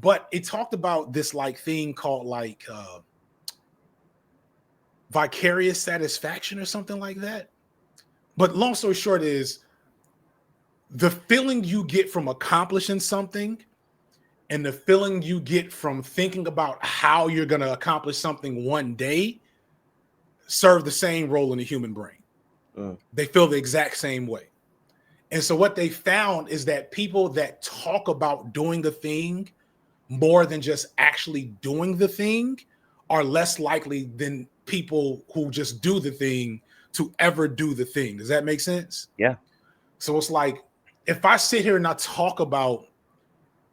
Speaker 2: But it talked about this like thing called like vicarious satisfaction or something like that. But long story short is the feeling you get from accomplishing something and the feeling you get from thinking about how you're going to accomplish something one day serve the same role in the human brain. They feel the exact same way. And so what they found is that people that talk about doing the thing more than just actually doing the thing are less likely than people who just do the thing to ever do the thing. Does that make sense?
Speaker 1: Yeah.
Speaker 2: So it's like, if I sit here and I talk about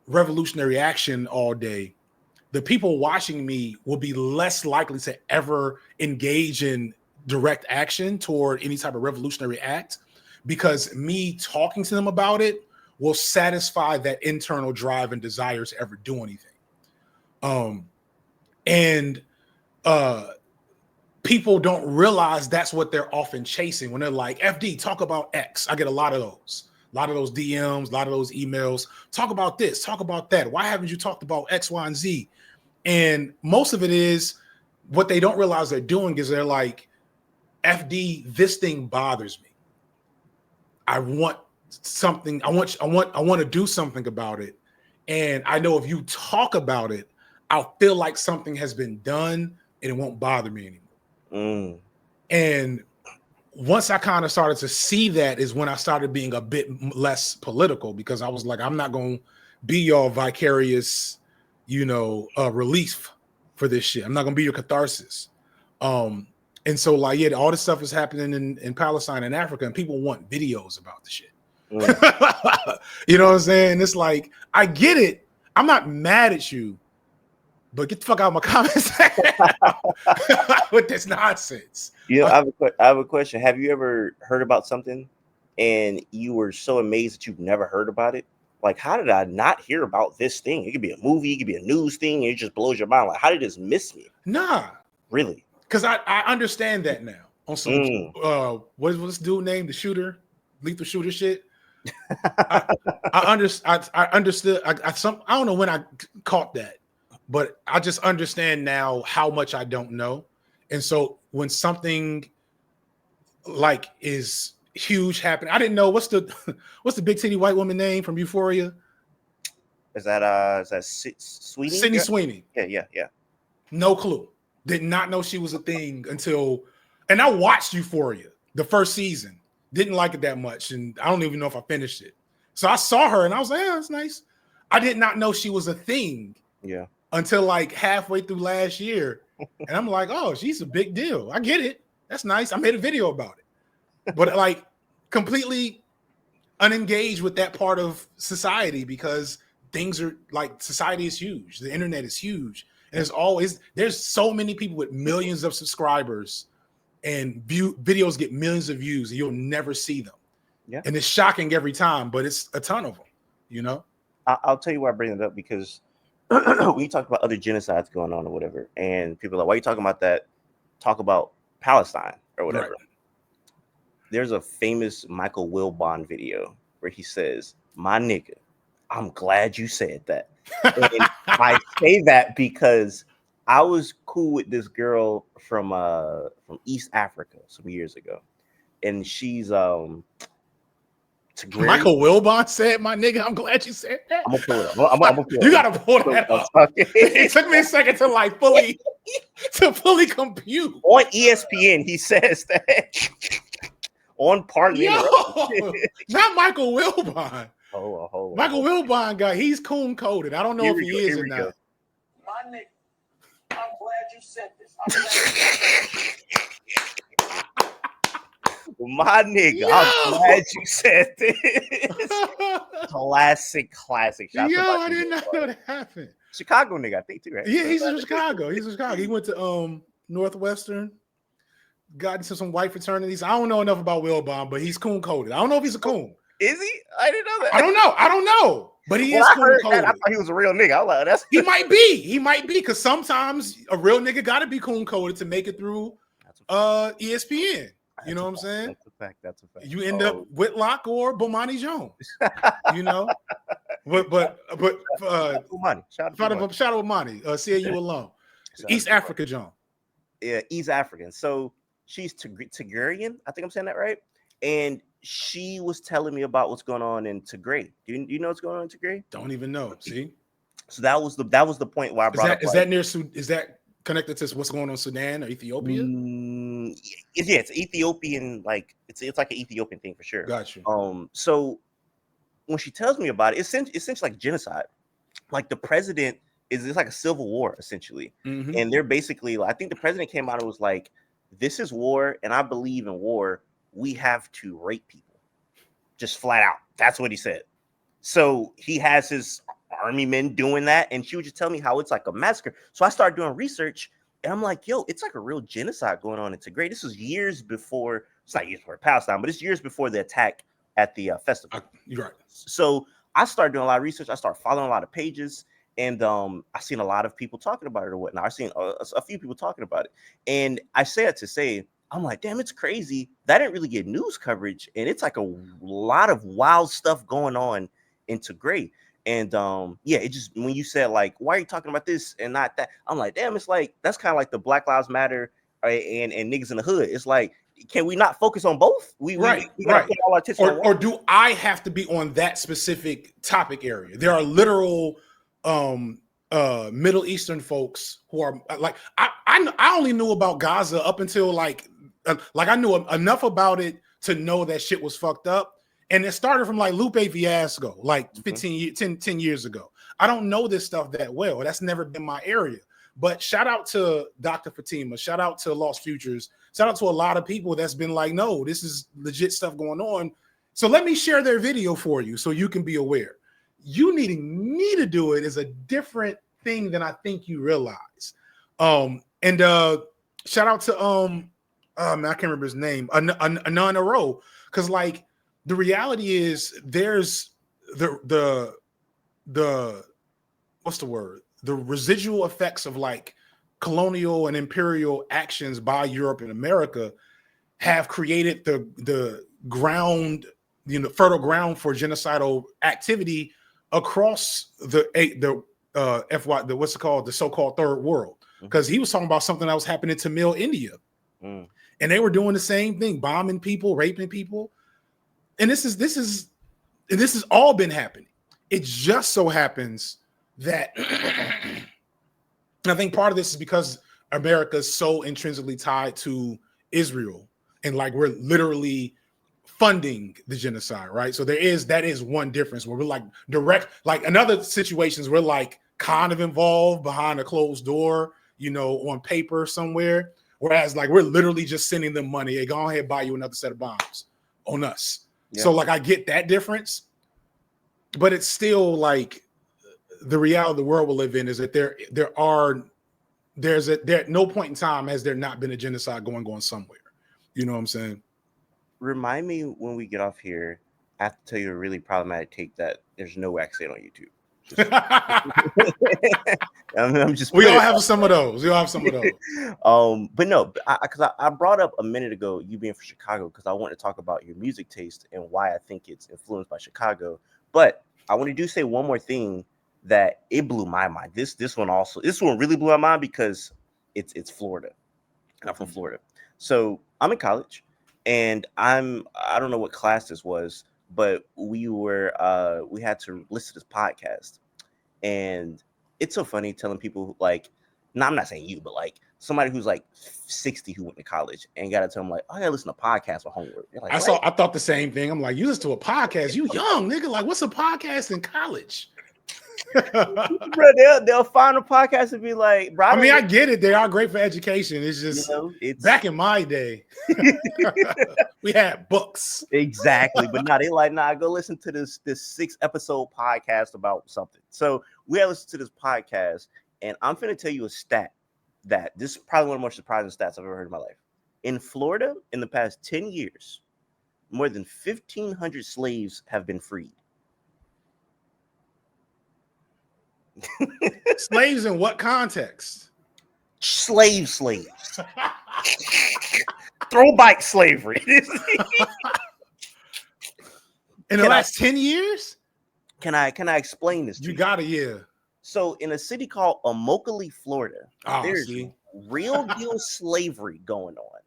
Speaker 2: revolutionary action all day, the people watching me will be less likely to ever engage in direct action toward any type of revolutionary act, because me talking to them about it will satisfy that internal drive and desire to ever do anything. And people don't realize that's what they're often chasing when they're like, FD, talk about X. I get a lot of those DMs, a lot of those emails. Talk about this, talk about that. Why haven't you talked about X, Y, and Z? And most of it is what they don't realize they're doing is they're like, FD, this thing bothers me. I want something. I want to do something about it. And I know if you talk about it, I'll feel like something has been done and it won't bother me anymore. And once I kind of started to see that is when I started being a bit less political, because I was like, I'm not going to be your vicarious, relief for this shit. I'm not going to be your catharsis. And so like, yeah, all this stuff is happening in Palestine and Africa, and people want videos about the shit. You know what I'm saying? It's like, I get it. I'm not mad at you, but get the fuck out of my comments with this nonsense.
Speaker 1: I have a question. Have you ever heard about something and you were so amazed that you've never heard about it? Like, how did I not hear about this thing? It could be a movie, it could be a news thing, and it just blows your mind. Like, how did this miss me?
Speaker 2: Nah.
Speaker 1: Really?
Speaker 2: Because I understand that now. On some what's this dude named? The shooter, lethal shooter shit. I understood. I don't know when I caught that, but I just understand now how much I don't know. And so when something like is huge happening, I didn't know what's the big titty white woman name from Euphoria?
Speaker 1: Is that Sweeney?
Speaker 2: Sydney Sweeney.
Speaker 1: Yeah.
Speaker 2: No clue. Did not know she was a thing until, and I watched Euphoria the first season. Didn't like it that much, and I don't even know if I finished it. So I saw her and I was like, yeah, that's nice. I did not know she was a thing.
Speaker 1: Yeah.
Speaker 2: Until like halfway through last year. And I'm like, oh, she's a big deal. I get it. That's nice. I made a video about it. But like completely unengaged with that part of society, because things are like, society is huge. The internet is huge. And there's so many people with millions of subscribers and videos get millions of views and you'll never see them.
Speaker 1: Yeah.
Speaker 2: And it's shocking every time, but it's a ton of them, you know?
Speaker 1: I'll tell you why I bring it up, because we talk about other genocides going on or whatever, and people are like, why are you talking about that? Talk about Palestine or whatever.
Speaker 2: Right.
Speaker 1: There's a famous Michael Wilbon video where he says, "My nigga, I'm glad you said that." And I say that because I was cool with this girl from East Africa some years ago, and she's Tigray.
Speaker 2: Michael Wilbon said, "My nigga, I'm glad you said that."
Speaker 1: I'm gonna pull it up. I'm gonna pull
Speaker 2: You
Speaker 1: it up.
Speaker 2: gotta pull that up. It took me a second to like fully compute.
Speaker 1: On ESPN, he says that on Parliament.
Speaker 2: Yo, not Michael Wilbon.
Speaker 1: Hold on.
Speaker 2: Michael Wilbon guy, he's coon coded. I don't know if he is or not.
Speaker 3: My nigga, I'm glad you said this.
Speaker 1: My nigga, I'm glad you said this. Classic. Shout
Speaker 2: Yo,
Speaker 1: out
Speaker 2: I
Speaker 1: to
Speaker 2: did not
Speaker 1: boy.
Speaker 2: know that happened.
Speaker 1: Chicago nigga, I think too, right?
Speaker 2: Yeah, he's in Chicago. He went to Northwestern, got into some white fraternities. I don't know enough about Wilbon, but he's coon coded. I don't know if he's a coon.
Speaker 1: Is he? I didn't know that.
Speaker 2: I don't know. But he is
Speaker 1: I
Speaker 2: coon
Speaker 1: heard
Speaker 2: coded.
Speaker 1: that, I thought he was a real nigga. I was like, that's
Speaker 2: He might be, because sometimes a real nigga gotta be coon coded to make it through ESPN. You know what I'm saying?
Speaker 1: That's a fact.
Speaker 2: You end up Whitlock or Bomani Jones. You know? But
Speaker 1: Bomani. Shout out
Speaker 2: Bomani. CAU alone. East Africa Jones.
Speaker 1: Yeah, East African. So she's Tigrayan. I think I'm saying that right. And she was telling me about what's going on in Tigray. Do you know what's going on in Tigray?
Speaker 2: Don't even know. See?
Speaker 1: So that was the point where I brought up.
Speaker 2: Is that connected to what's going on in Sudan or Ethiopia?
Speaker 1: It's Ethiopian, like it's like an Ethiopian thing for sure.
Speaker 2: Gotcha.
Speaker 1: So when she tells me about it, it's essentially like genocide. Like the president it's like a civil war essentially, and they're basically. I think the president came out and was like, "This is war, and I believe in war. We have to rape people, just flat out." That's what he said. So he has his army men doing that, and she would just tell me how it's like a massacre. So I started doing research, and I'm like, yo, it's like a real genocide going on in Tigray. This was years before. It's not years before Palestine, but it's years before the attack at the festival.
Speaker 2: You're right.
Speaker 1: So I started doing a lot of research. I started following a lot of pages, and I seen a lot of people talking about it or whatnot. I seen a few people talking about it, and I say it to say, I'm like, damn, it's crazy. That didn't really get news coverage, and it's like a lot of wild stuff going on in Tigray. And it just, when you said like, why are you talking about this and not that? I'm like, damn, it's like that's kind of like the Black Lives Matter and niggas in the hood. It's like, can we not focus on both? We gotta put all our attention on
Speaker 2: or do I have to be on that specific topic area? There are literal Middle Eastern folks who are like, I only knew about Gaza up until like I knew enough about it to know that shit was fucked up. And it started from like Lupe Fiasco, like 10 years ago. I don't know this stuff that well. That's never been my area. But shout out to Dr. Fatima. Shout out to Lost Futures. Shout out to a lot of people that's been like, no, this is legit stuff going on. So let me share their video for you so you can be aware. You needing me to do it is a different thing than I think you realize. Shout out to I can't remember his name, Anon Aro, because like the reality is there's the what's the word? The residual effects of like colonial and imperial actions by Europe and America have created the ground, fertile ground for genocidal activity across the what's it called, the so-called third world. Because he was talking about something that was happening to Tamil India, and they were doing the same thing, bombing people, raping people, and this is all been happening. It just so happens that I think part of this is because America is so intrinsically tied to Israel, and like we're literally funding the genocide, right? So that is one difference where we're like direct, like in other situations we're like kind of involved behind a closed door, on paper somewhere, whereas like we're literally just sending them money. Hey, go ahead, buy you another set of bombs on us. Yeah. So like I get that difference, but it's still like the reality of the world we live in is that there's at no point in time has there not been a genocide going on somewhere. You know what I'm saying?
Speaker 1: Remind me when we get off here. I have to tell you a really problematic take that there's no wax on YouTube. Just, I'm just
Speaker 2: We all
Speaker 1: putting it
Speaker 2: have some of those. We all have some of those.
Speaker 1: but no, because I brought up a minute ago you being from Chicago because I want to talk about your music taste and why I think it's influenced by Chicago. But I want to do say one more thing that it blew my mind. This one really blew my mind because it's Florida. I'm from Florida, so I'm in college, and I don't know what class this was, but we had to listen to this podcast, and it's so funny telling people like, no, I'm not saying you, but like somebody who's like 60 who went to college and got to tell them like, oh, I gotta listen to podcasts for homework. They're like, what?
Speaker 2: I thought the same thing. I'm like, you listen to a podcast, you young nigga. Like, what's a podcast in college?
Speaker 1: Bro, they'll find a podcast and be like, bro,
Speaker 2: I mean, I get it. They are great for education. It's just
Speaker 1: it's
Speaker 2: back in my day, we had books.
Speaker 1: exactly. But now they like, nah, go listen to this 6-episode podcast about something. So we have listened to this podcast, and I'm finna tell you a stat that this is probably one of the most surprising stats I've ever heard in my life. In Florida, in the past 10 years, more than 1,500 slaves have been freed.
Speaker 2: Slaves in what context?
Speaker 1: Slaves. Throwback slavery.
Speaker 2: In the last 10 years?
Speaker 1: Can I explain this to you?
Speaker 2: You got it, yeah.
Speaker 1: So in a city called Immokalee, Florida, there's
Speaker 2: See?
Speaker 1: real deal slavery going on.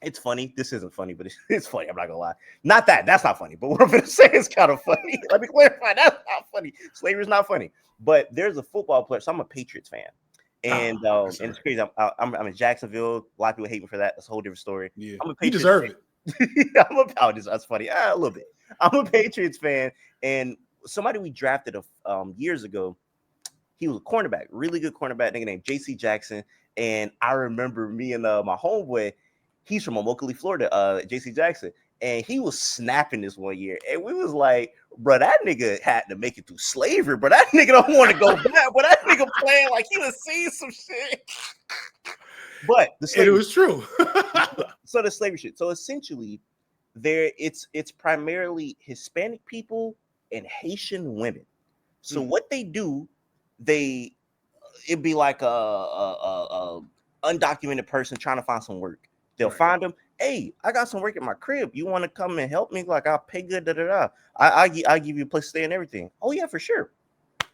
Speaker 1: It's funny. This isn't funny, but it's funny. I'm not gonna lie. Not that. That's not funny. But what I'm gonna say is kind of funny. Let me clarify. That's not funny. Slavery is not funny. But there's a football player. So I'm a Patriots fan, and and it's crazy. I'm in Jacksonville. A lot of people hate me for that. That's a whole different story.
Speaker 2: Yeah,
Speaker 1: I'm a
Speaker 2: you
Speaker 1: Patriots
Speaker 2: deserve
Speaker 1: fan.
Speaker 2: it.
Speaker 1: That's funny. A little bit. I'm a Patriots fan, and somebody we drafted years ago. He was a cornerback, really good cornerback, nigga named J.C. Jackson. And I remember me and my homeboy, he's from Immokalee, Florida, J.C. Jackson. And he was snapping this one year. And we was like, bro, that nigga had to make it through slavery, but that nigga don't want to go back. But that nigga playing like he was seeing some shit. But the slavery,
Speaker 2: it was true.
Speaker 1: So the slavery shit. So essentially, it's primarily Hispanic people and Haitian women. So what they do, it'd be like a undocumented person trying to find some work. They'll find them. Hey, I got some work at my crib. You want to come and help me? Like, I'll pay good. I give you a place to stay and everything. Oh yeah, for sure.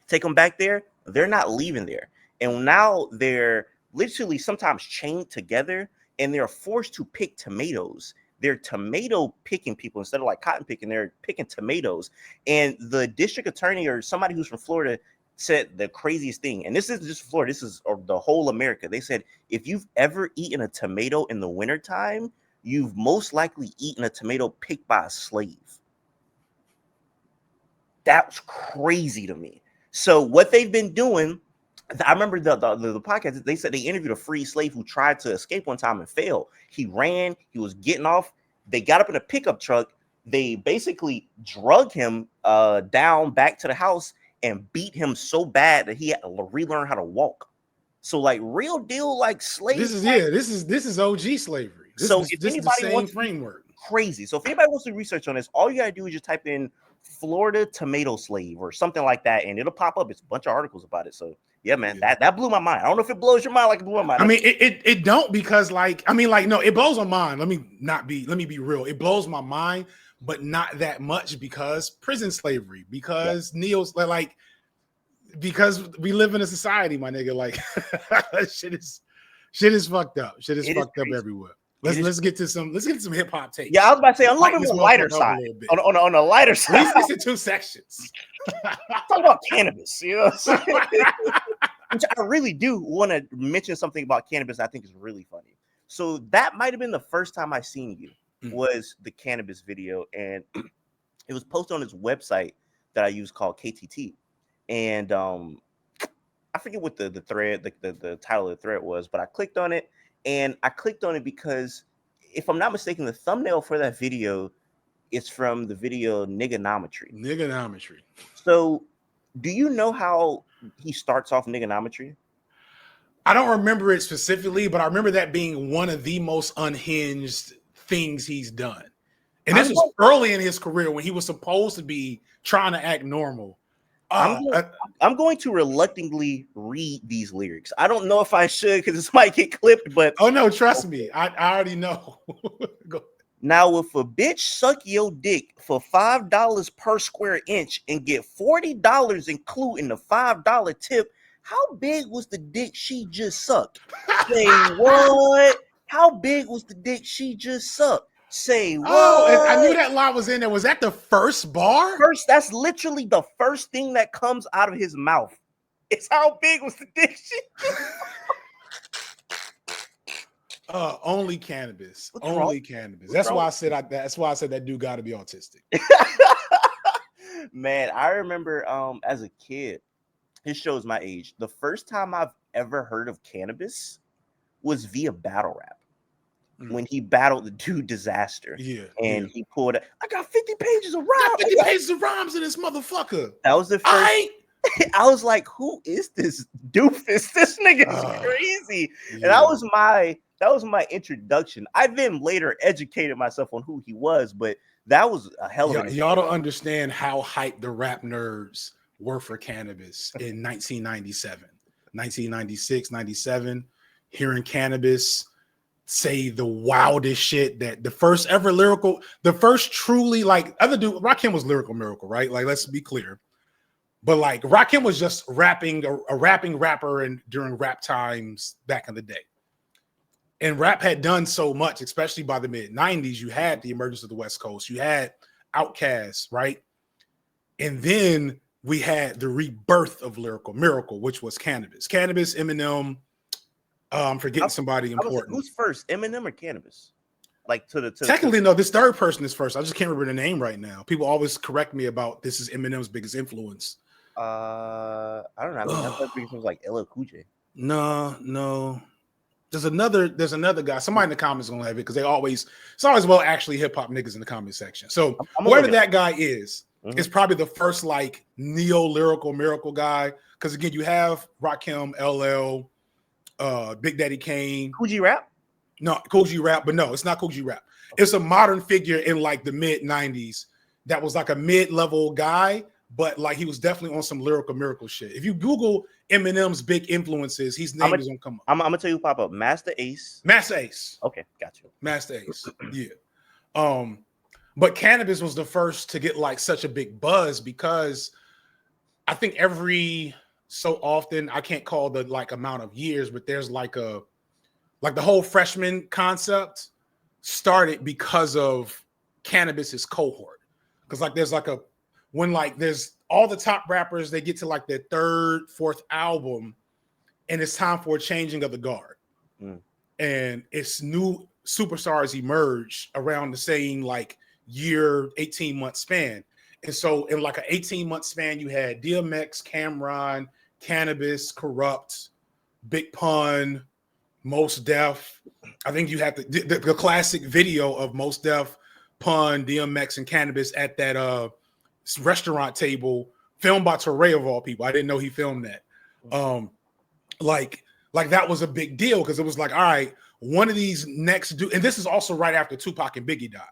Speaker 1: Take them back there. They're not leaving there, and now they're literally sometimes chained together, and they're forced to pick tomatoes. They're tomato picking people instead of like cotton picking. They're picking tomatoes, and the district attorney or somebody who's from Florida said the craziest thing, and this isn't just Florida, this is the whole America. They said if you've ever eaten a tomato in the wintertime, you've most likely eaten a tomato picked by a slave. That's crazy to me. So what they've been doing, I remember the podcast, they said they interviewed a free slave who tried to escape one time and failed. He ran, he was getting off. They got up in a pickup truck. They basically drug him down back to the house and beat him so bad that he had to relearn how to walk. So like real deal, like slaves.
Speaker 2: This is OG slavery. This is the same framework.
Speaker 1: Crazy. So if anybody wants to research on this, all you gotta do is just type in Florida tomato slave or something like that, and it'll pop up. It's a bunch of articles about it. So yeah, man, that blew my mind. I don't know if it blows your mind like it blew my mind.
Speaker 2: I mean, it don't, because no, it blows my mind. Let me be real. It blows my mind, but not that much, because prison slavery, because because we live in a society, my nigga. Like shit is fucked up. Shit is fucked up everywhere. Let's get to some hip hop takes.
Speaker 1: Yeah, I was about to say on a little bit more lighter side. On a lighter side.
Speaker 2: At least it's in two sections.
Speaker 1: Talk about cannabis, you know. Which I really do want to mention something about cannabis I think is really funny. So that might have been the first time I seen you was the cannabis video, and it was posted on this website that I use called KTT. And I forget what the thread, the title of the thread was, but I clicked on it. And I clicked on it because, if I'm not mistaken, the thumbnail for that video is from the video Niggonometry.
Speaker 2: Niggonometry.
Speaker 1: So, do you know how he starts off Niggonometry?
Speaker 2: I don't remember it specifically, but I remember that being one of the most unhinged things he's done. And this was early in his career when he was supposed to be trying to act normal.
Speaker 1: I'm going to reluctantly read these lyrics. I don't know if I should because this might get clipped, but
Speaker 2: oh no, trust me, I already know. Go.
Speaker 1: Now, if a bitch suck your dick for $5 per square inch and get $40 including the $5 tip, how big was the dick she just sucked? Say what? How big was the dick she just sucked? Say what?
Speaker 2: Oh, and I knew that line was in there. Was that the first bar?
Speaker 1: First, that's literally the first thing that comes out of his mouth. It's how big was the dick she just
Speaker 2: Only cannabis.
Speaker 1: What's
Speaker 2: only
Speaker 1: wrong?
Speaker 2: Cannabis. That's why I said that's why I said that dude got to be autistic.
Speaker 1: Man, I remember as a kid, it shows my age. The first time I've ever heard of cannabis was via battle rap. When he battled the dude Disaster.
Speaker 2: Yeah.
Speaker 1: And he pulled I got 50 pages of rhymes.
Speaker 2: Got 50 pages of rhymes in this motherfucker.
Speaker 1: That was the first. I was like, who is this doofus? This nigga's crazy. Yeah. And that was my introduction. I then later educated myself on who he was, but that was a hell of a
Speaker 2: y'all don't understand how hyped the rap nerds were for cannabis in 1997, 1996, 97, hearing Cannabis say the wildest shit, that the first truly, like, other dude, Rakim was Lyrical Miracle, right? Like, let's be clear. But like Rakim was just rapping, a rapping rapper and during rap times back in the day. And rap had done so much, especially by the mid-90s. You had the emergence of the West Coast. You had Outkast, right? And then we had the rebirth of Lyrical Miracle, which was Cannabis. Cannabis, Eminem, I'm forgetting somebody important.
Speaker 1: Who's first, Eminem or Cannabis? Like
Speaker 2: technically, no, this third person is first. I just can't remember the name right now. People always correct me about this is Eminem's biggest influence.
Speaker 1: I don't know. I mean, I thought it was like LL Cool J.
Speaker 2: No. There's another guy. Somebody in the comments is gonna have it because it's always well actually hip hop niggas in the comment section. So whoever that guy is probably the first like neo lyrical miracle guy. Because again, you have Rakim, LL, Big Daddy Kane,
Speaker 1: Cool G Rap.
Speaker 2: No, Cool G Rap, but no, it's not Cool G Rap. It's a modern figure in like the mid 90s that was like a mid-level guy, but like he was definitely on some Lyrical Miracle shit. If you Google Eminem's big influences, his name is gonna come up.
Speaker 1: I'm gonna tell you who pop up. Master Ace.
Speaker 2: Okay,
Speaker 1: got you.
Speaker 2: Master Ace. Yeah. But Cannabis was the first to get like such a big buzz because I think every so often, I can't call the like amount of years, but there's like the whole freshman concept started because of Cannabis's cohort. Because like there's all the top rappers, they get to like their third, fourth album, and it's time for a changing of the guard. And it's new superstars emerge around the same like year, 18-month span. And so in like an 18-month span, you had DMX, Cameron, Cannabis, Corrupt, Big Pun, Mos Def. I think you have the classic video of Mos Def, Pun, DMX, and Cannabis at that restaurant table, filmed by Teray of all people. I didn't know he filmed that. Like that was a big deal because it was like, all right, one of these next dude, and this is also right after Tupac and Biggie died.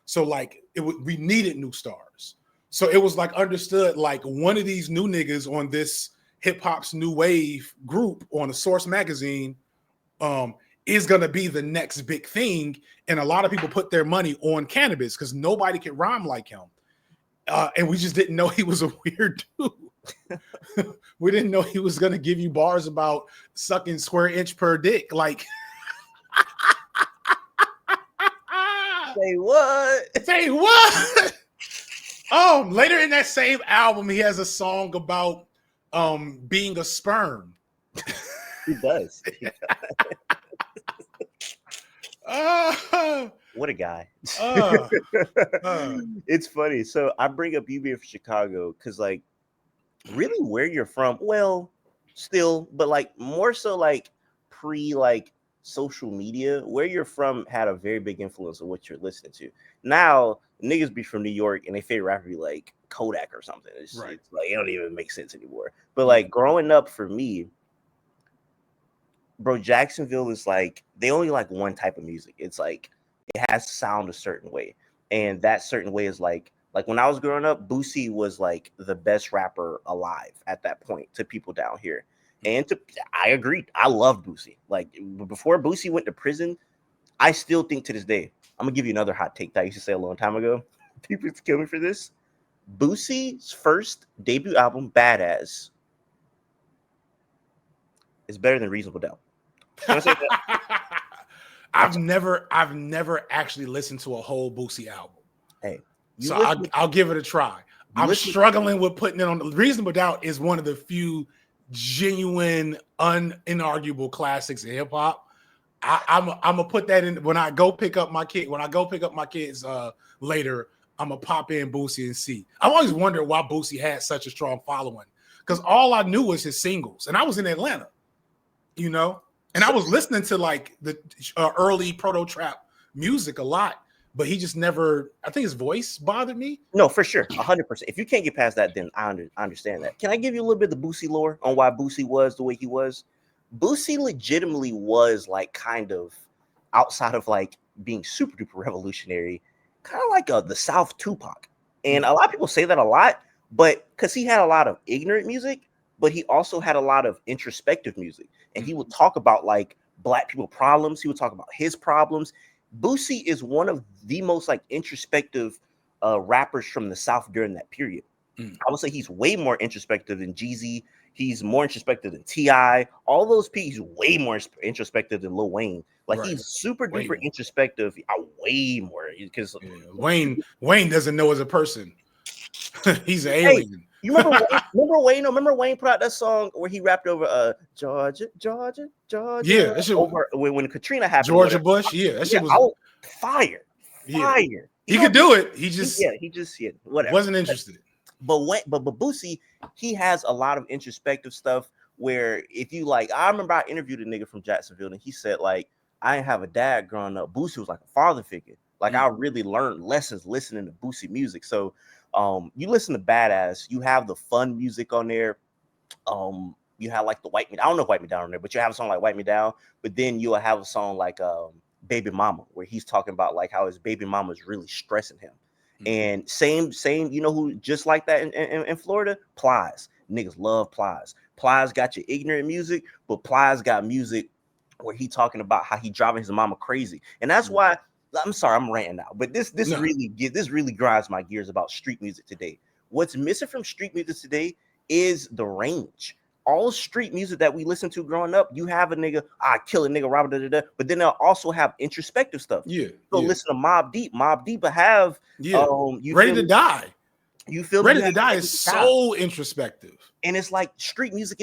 Speaker 2: So like we needed new stars. So it was like understood like one of these new niggas on this hip hop's new wave group on the Source magazine is going to be the next big thing. And a lot of people put their money on Cannabis because nobody could rhyme like him. And we just didn't know he was a weird dude. We didn't know he was going to give you bars about sucking square inch per dick. Like,
Speaker 1: say what?
Speaker 2: Say what? Later in that same album, he has a song about being a sperm.
Speaker 1: He does. What a guy. It's funny. So I bring up you being from Chicago because like really where you're from, well, still, but like more so like pre like social media, where you're from had a very big influence on what you're listening to. Now niggas be from New York and they favorite rapper be like Kodak or something. It's like it don't even make sense anymore. But like growing up for me, bro, Jacksonville is like they only like one type of music. It's like it has to sound a certain way, and that certain way is like when I was growing up, Boosie was like the best rapper alive at that point to people down here. And I agreed. I love Boosie. Like before Boosie went to prison, I still think to this day. I'm gonna give you another hot take that I used to say a long time ago. People used to kill me for this. Boosie's first debut album, Badass, is better than Reasonable Doubt. Can I say that?
Speaker 2: I've never actually listened to a whole Boosie album.
Speaker 1: Hey,
Speaker 2: so I'll give it a try. I'm struggling with putting it on. The Reasonable Doubt is one of the few genuine, inarguable classics in hip hop. I'm gonna put that in when I go pick up my kid. When I go pick up my kids later, I'm gonna pop in Boosie and see. I've always wondered why Boosie had such a strong following, because all I knew was his singles, and I was in Atlanta, you know, and I was listening to like the early proto trap music a lot, but he just never. I think his voice bothered me.
Speaker 1: No, for sure, 100%. If you can't get past that, then I understand that. Can I give you a little bit of the Boosie lore on why Boosie was the way he was? Boosie legitimately was like kind of outside of like being super duper revolutionary, kind of like the South Tupac. And a lot of people say that a lot, but because he had a lot of ignorant music, but he also had a lot of introspective music. And he would talk about like black people problems. He would talk about his problems. Boosie is one of the most like introspective rappers from the South during that period. I would say he's way more introspective than Jeezy. He's more introspective than T.I. All those people, he's way more introspective than Lil Wayne. Like he's super duper introspective. Way more because
Speaker 2: Wayne doesn't know as a person. He's an alien.
Speaker 1: Hey, you remember Wayne? Remember Wayne put out that song where he rapped over Georgia.
Speaker 2: Yeah, that shit
Speaker 1: over when Katrina happened.
Speaker 2: Georgia Bush. Yeah, that shit was
Speaker 1: fire.
Speaker 2: Yeah. He could do it. He just
Speaker 1: whatever.
Speaker 2: Wasn't interested.
Speaker 1: But Boosie, he has a lot of introspective stuff where if you like, I remember I interviewed a nigga from Jacksonville and he said like, I didn't have a dad growing up. Boosie was like a father figure. Like I really learned lessons listening to Boosie music. So you listen to Badass, you have the fun music on there. You have like the Wipe Me. I don't know if Wipe Me Down on there, but you have a song like Wipe Me Down. But then you'll have a song like Baby Mama, where he's talking about like how his baby mama is really stressing him. And same, you know who just like that in Florida? Plies. Niggas love Plies. Plies got your ignorant music, but Plies got music where he talking about how he driving his mama crazy. And that's why I'm sorry, I'm ranting now, but this really grinds my gears about street music today. What's missing from street music today is the range. All street music that we listen to growing up, you have a nigga, kill a nigga, rob, but then they'll also have introspective stuff. Listen to Mobb Deep. Mobb Deep have
Speaker 2: Ready to Die.
Speaker 1: You feel
Speaker 2: Ready to Die is so introspective.
Speaker 1: And it's like street music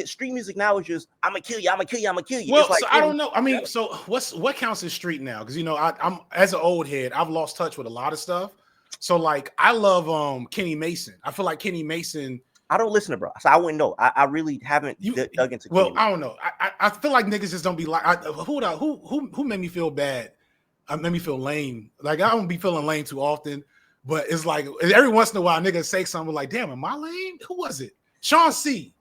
Speaker 1: now is just I'm gonna kill you.
Speaker 2: Well,
Speaker 1: like,
Speaker 2: so I don't know. I mean, so what counts as street now? Because you know, I'm as an old head, I've lost touch with a lot of stuff. So like I love Kenny Mason. I feel like Kenny Mason.
Speaker 1: I don't listen to bro. So I wouldn't know. I really haven't dug into.
Speaker 2: Well, I don't know. I feel like niggas just don't be like who made me feel bad. Made me feel lame. Like I don't be feeling lame too often, but it's like every once in a while niggas say something like, "Damn, am I lame?" Who was it? Sean C.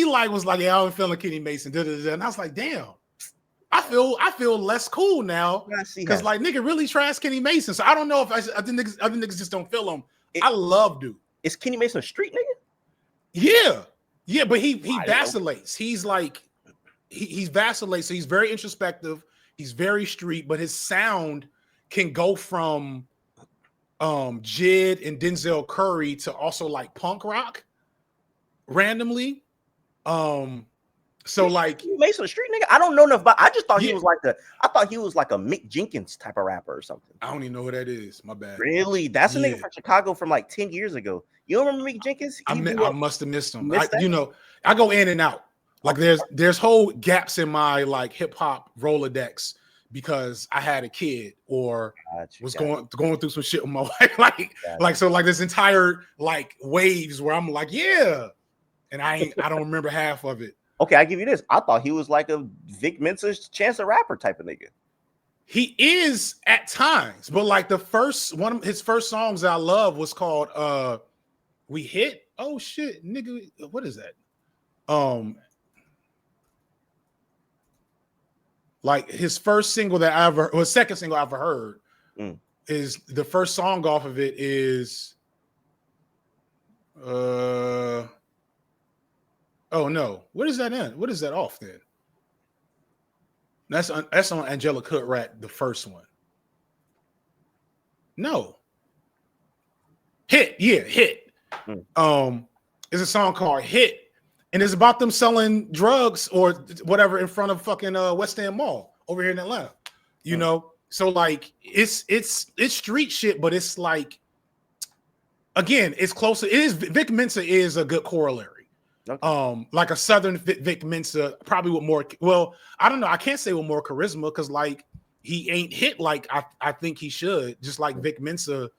Speaker 2: Like was like, "Yeah, I don't feeling Kenny Mason." And I was like, "Damn, I feel less cool now because like nigga really trash Kenny Mason." So I don't know if I think other niggas just don't feel him. I love dude.
Speaker 1: Is Kenny Mason a street nigga?
Speaker 2: Yeah, but he vacillates. He's like he vacillates. So he's very introspective. He's very street, but his sound can go from Jid and Denzel Curry to also like punk rock randomly. So like
Speaker 1: Mason a street nigga? I don't know enough about. I just thought he was like a Mick Jenkins type of rapper or something.
Speaker 2: I don't even know who that is. My bad.
Speaker 1: Really? That's a nigga from Chicago from like 10 years ago. You don't remember Mick Jenkins?
Speaker 2: I must have missed him. I go in and out. Like there's whole gaps in my like hip hop Rolodex because I had a kid or was going through some shit with my wife. So this entire like waves where I'm like, yeah. And I don't remember half of it.
Speaker 1: Okay, I give you this. I thought he was like a Vic Mensa's Chance the Rapper type of nigga.
Speaker 2: He is at times, but like one of his first songs that I love was called We Hit. Oh shit, nigga, what is that? Like his first single that I ever, or second single I ever heard,
Speaker 1: Mm.
Speaker 2: is the first song off of it is oh no, what is that in? What is that off then? That's on Angelic Hood Rat, the first one. No. Hit.
Speaker 1: Mm.
Speaker 2: It's a song called Hit, and it's about them selling drugs or whatever in front of fucking West End Mall over here in Atlanta. You know, so like it's street shit, but it's like, again, it's closer. It is, Vic Mensa is a good corollary.
Speaker 1: Okay.
Speaker 2: Like a Southern Vic Mensa, probably with more. Well, I don't know. I can't say with more charisma because like he ain't hit like I think he should. Just like Vic Mensa.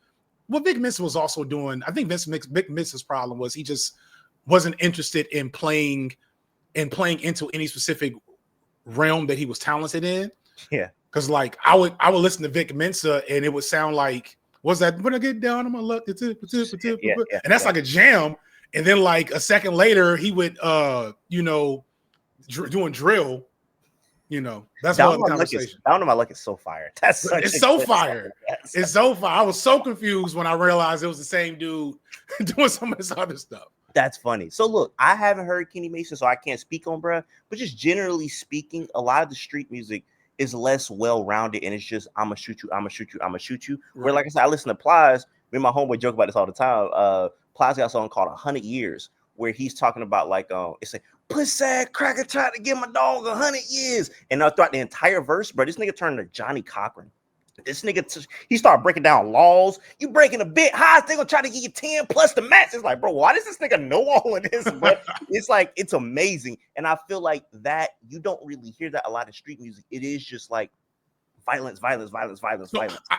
Speaker 2: What Vic Mensa was also doing, I think Vic Mensa's problem was he just wasn't interested in playing into any specific realm that he was talented in.
Speaker 1: Yeah.
Speaker 2: Because like I would listen to Vic Mensa and it would sound like, what's that? When I get down on my luck, and that's like a jam. And then like a second later, he would doing drill. You know, that's
Speaker 1: Down
Speaker 2: what the conversation.
Speaker 1: Down on My Luck is so fire. That's such
Speaker 2: It's
Speaker 1: a
Speaker 2: so
Speaker 1: good
Speaker 2: fire.
Speaker 1: song.
Speaker 2: It's so fire. I was so confused when I realized it was the same dude doing some of this other stuff.
Speaker 1: That's funny. So look, I haven't heard Kenny Mason, so I can't speak on bruh. But just generally speaking, a lot of the street music is less well-rounded, and it's just I'ma shoot you, I'ma shoot you, I'ma shoot you. Where like I said, I listen to Plies. Me and my homeboy joke about this all the time. Plies got a song called 100 Years, where he's talking about like it's like pussy cracker tried to give my dog 100 years, and throughout the entire verse, bro, this nigga turned to Johnny Cochran. This nigga, he started breaking down laws. You breaking a bit high, they gonna try to give you 10 plus the max. It's like, bro, why does this nigga know all of this? But it's like, it's amazing. And I feel like that you don't really hear that a lot in street music. It is just like violence.
Speaker 2: So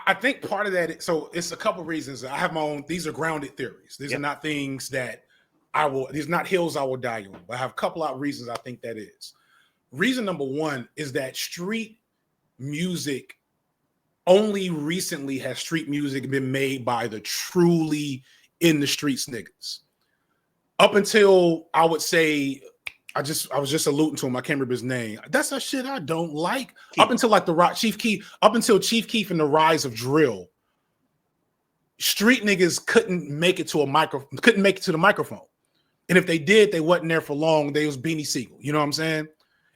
Speaker 2: I think part of that, so it's a couple reasons. I have my own, these are grounded theories. These are not things that these are not hills I will die on, but I have a couple of reasons I think that is. Reason number one is that street music, only recently has street music been made by the truly in the streets niggas. Up until I would say, I was just alluding to him. I can't remember his name. That's a shit I don't like. Keith. Up until like Chief Keef, up until Chief Keef and the rise of drill, street niggas couldn't make it to the microphone. And if they did, they wasn't there for long. They was Beanie Siegel. You know what I'm saying?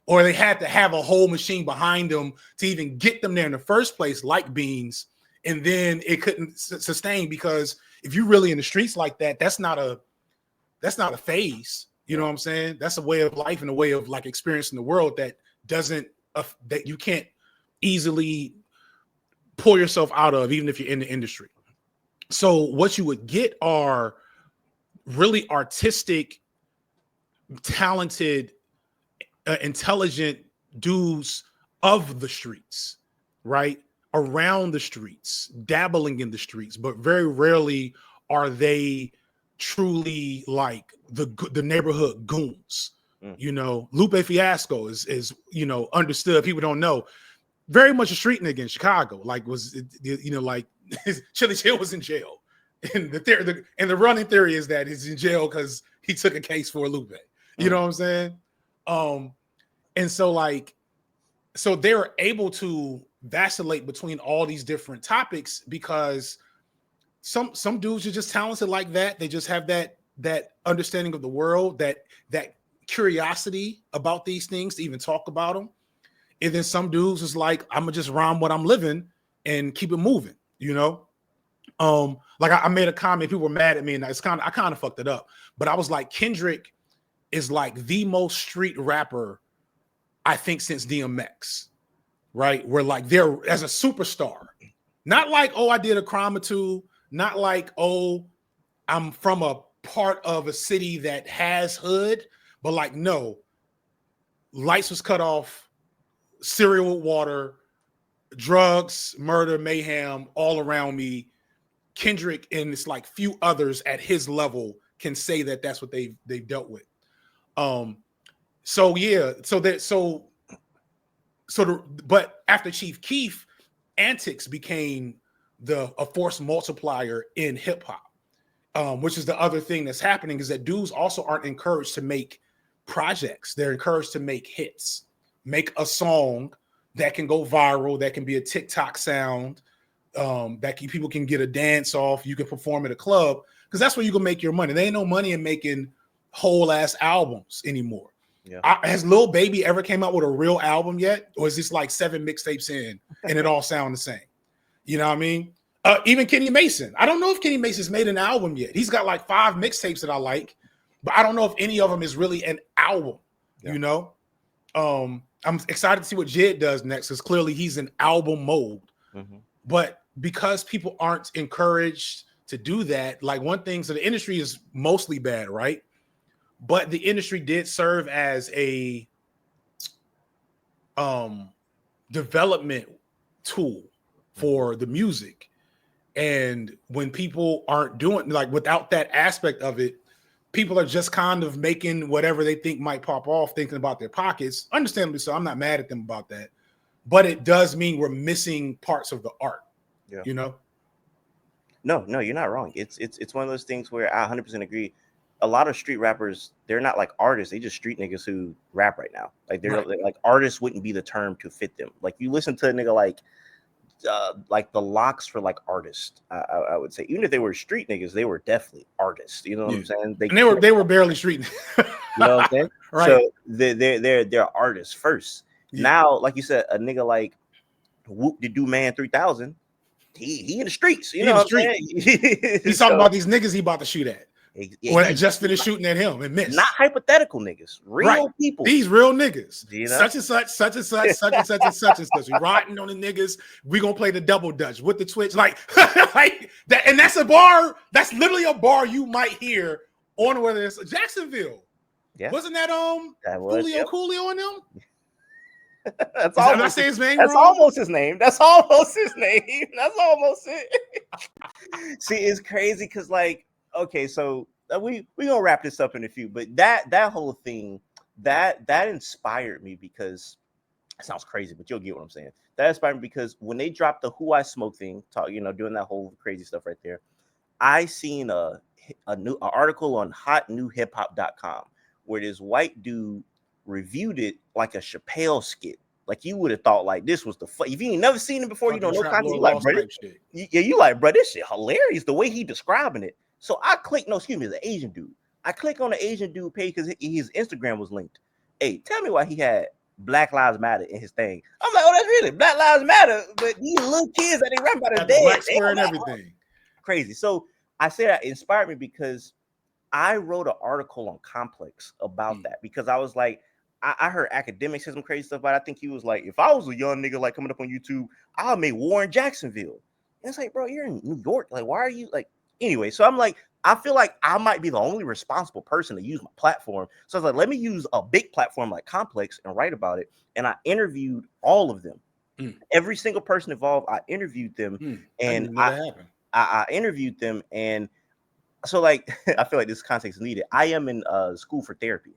Speaker 2: Or they had to have a whole machine behind them to even get them there in the first place, like Beans. And then it couldn't sustain, because if you're really in the streets like that, that's not a phase. You know what I'm saying? That's a way of life and a way of like experiencing the world that that you can't easily pull yourself out of, even if you're in the industry. So what you would get are really artistic, talented, intelligent dudes of the streets, right? Around the streets, dabbling in the streets, but very rarely are they truly like the neighborhood goons. You know, Lupe Fiasco is understood. People don't know. Very much a street nigga in Chicago. Like like Chili Chill was in jail. And the running theory is that he's in jail because he took a case for Lupe. You know what I'm saying? And so they're able to vacillate between all these different topics because some dudes are just talented like that. They just have that understanding of the world, that curiosity about these things to even talk about them. And then some dudes is like, I'm gonna just rhyme what I'm living and keep it moving, you know? Like I made a comment, people were mad at me, and I kind of fucked it up. But I was like, Kendrick is like the most street rapper I think since DMX, right? Where like they're as a superstar, not like, oh, I did a crime or two, not like, oh, I'm from a part of a city that has hood, but like, no, lights was cut off, cereal with water, drugs, murder, mayhem all around me. Kendrick and it's like few others at his level can say that that's what they've dealt with. But after Chief Keef, antics became a force multiplier in hip hop, which is the other thing that's happening, is that dudes also aren't encouraged to make projects. They're encouraged to make hits, make a song, that can go viral, that can be a TikTok sound, people can get a dance off, you can perform at a club, because that's where you can make your money. There ain't no money in making whole ass albums anymore.
Speaker 1: Yeah.
Speaker 2: Has Lil Baby ever came out with a real album yet? Or is this like 7 mixtapes in and it all sound the same? You know what I mean? Even Kenny Mason. I don't know if Kenny Mason's made an album yet. He's got like 5 mixtapes that I like, but I don't know if any of them is really an album, you know? I'm excited to see what Jid does next, because clearly he's in album mode. Mm-hmm. But because people aren't encouraged to do that, like one thing, so the industry is mostly bad, right? But the industry did serve as a development tool for the music. And when people aren't doing, like, without that aspect of it, people are just kind of making whatever they think might pop off, thinking about their pockets. Understandably so, I'm not mad at them about that. But it does mean we're missing parts of the art, you know?
Speaker 1: No, you're not wrong. It's one of those things where I 100% agree. A lot of street rappers, they're not like artists. They just street niggas who rap right now. Like they're like artists wouldn't be the term to fit them. Like you listen to a nigga like the Locks for like artists. I would say even if they were street niggas, they were definitely artists. You know what I'm saying?
Speaker 2: They were barely street.
Speaker 1: You know what I'm saying?
Speaker 2: Right.
Speaker 1: So they're artists first. Yeah. Now, like you said, a nigga like Whoop the Do Man 3000. He in the streets. You know what I'm saying?
Speaker 2: He's talking about these niggas he about to shoot at. When I just finished shooting at him and missed.
Speaker 1: Not hypothetical niggas, real people.
Speaker 2: These real niggas.
Speaker 1: You know?
Speaker 2: Such and such, such and such, such and such and such and such. We riding on the niggas. We gonna play the double dutch with the Twitch, like that. And that's a bar. That's literally a bar you might hear on whether it's Jacksonville.
Speaker 1: Yeah,
Speaker 2: wasn't that Julio Coolio on them?
Speaker 1: That's
Speaker 2: did I say his name?
Speaker 1: That's wrong? Almost his name. That's almost his name. That's almost it. See, it's crazy because like. Okay, so we gonna wrap this up in a few, but that whole thing that inspired me because it sounds crazy, but you'll get what I'm saying. That inspired me because when they dropped the Who I Smoke thing, doing that whole crazy stuff right there, I seen a new article on hotnewhiphop.com where this white dude reviewed it like a Chappelle skit. Like you would have thought like this was the if you ain't never seen it before, you don't know content. You like, bro, you like, bro, this shit hilarious the way he describing it. So I click, the Asian dude. I click on the Asian dude page because his Instagram was linked. Hey, tell me why he had Black Lives Matter in his thing. I'm like, oh, that's really Black Lives Matter. But these little kids that they rap about are dead.
Speaker 2: Black square and everything.
Speaker 1: Crazy. So I say that inspired me because I wrote an article on Complex about that because I was like, I heard academics say some crazy stuff, but I think he was like, if I was a young nigga like coming up on YouTube, I'll make war in Jacksonville. And it's like, bro, you're in New York. Like, why are you like? Anyway, so I'm like, I feel like I might be the only responsible person to use my platform. So I was like, let me use a big platform like Complex and write about it. And I interviewed all of them. Every single person involved, I interviewed them. And I interviewed them. And so like, I feel like this context is needed. I am in school for therapy.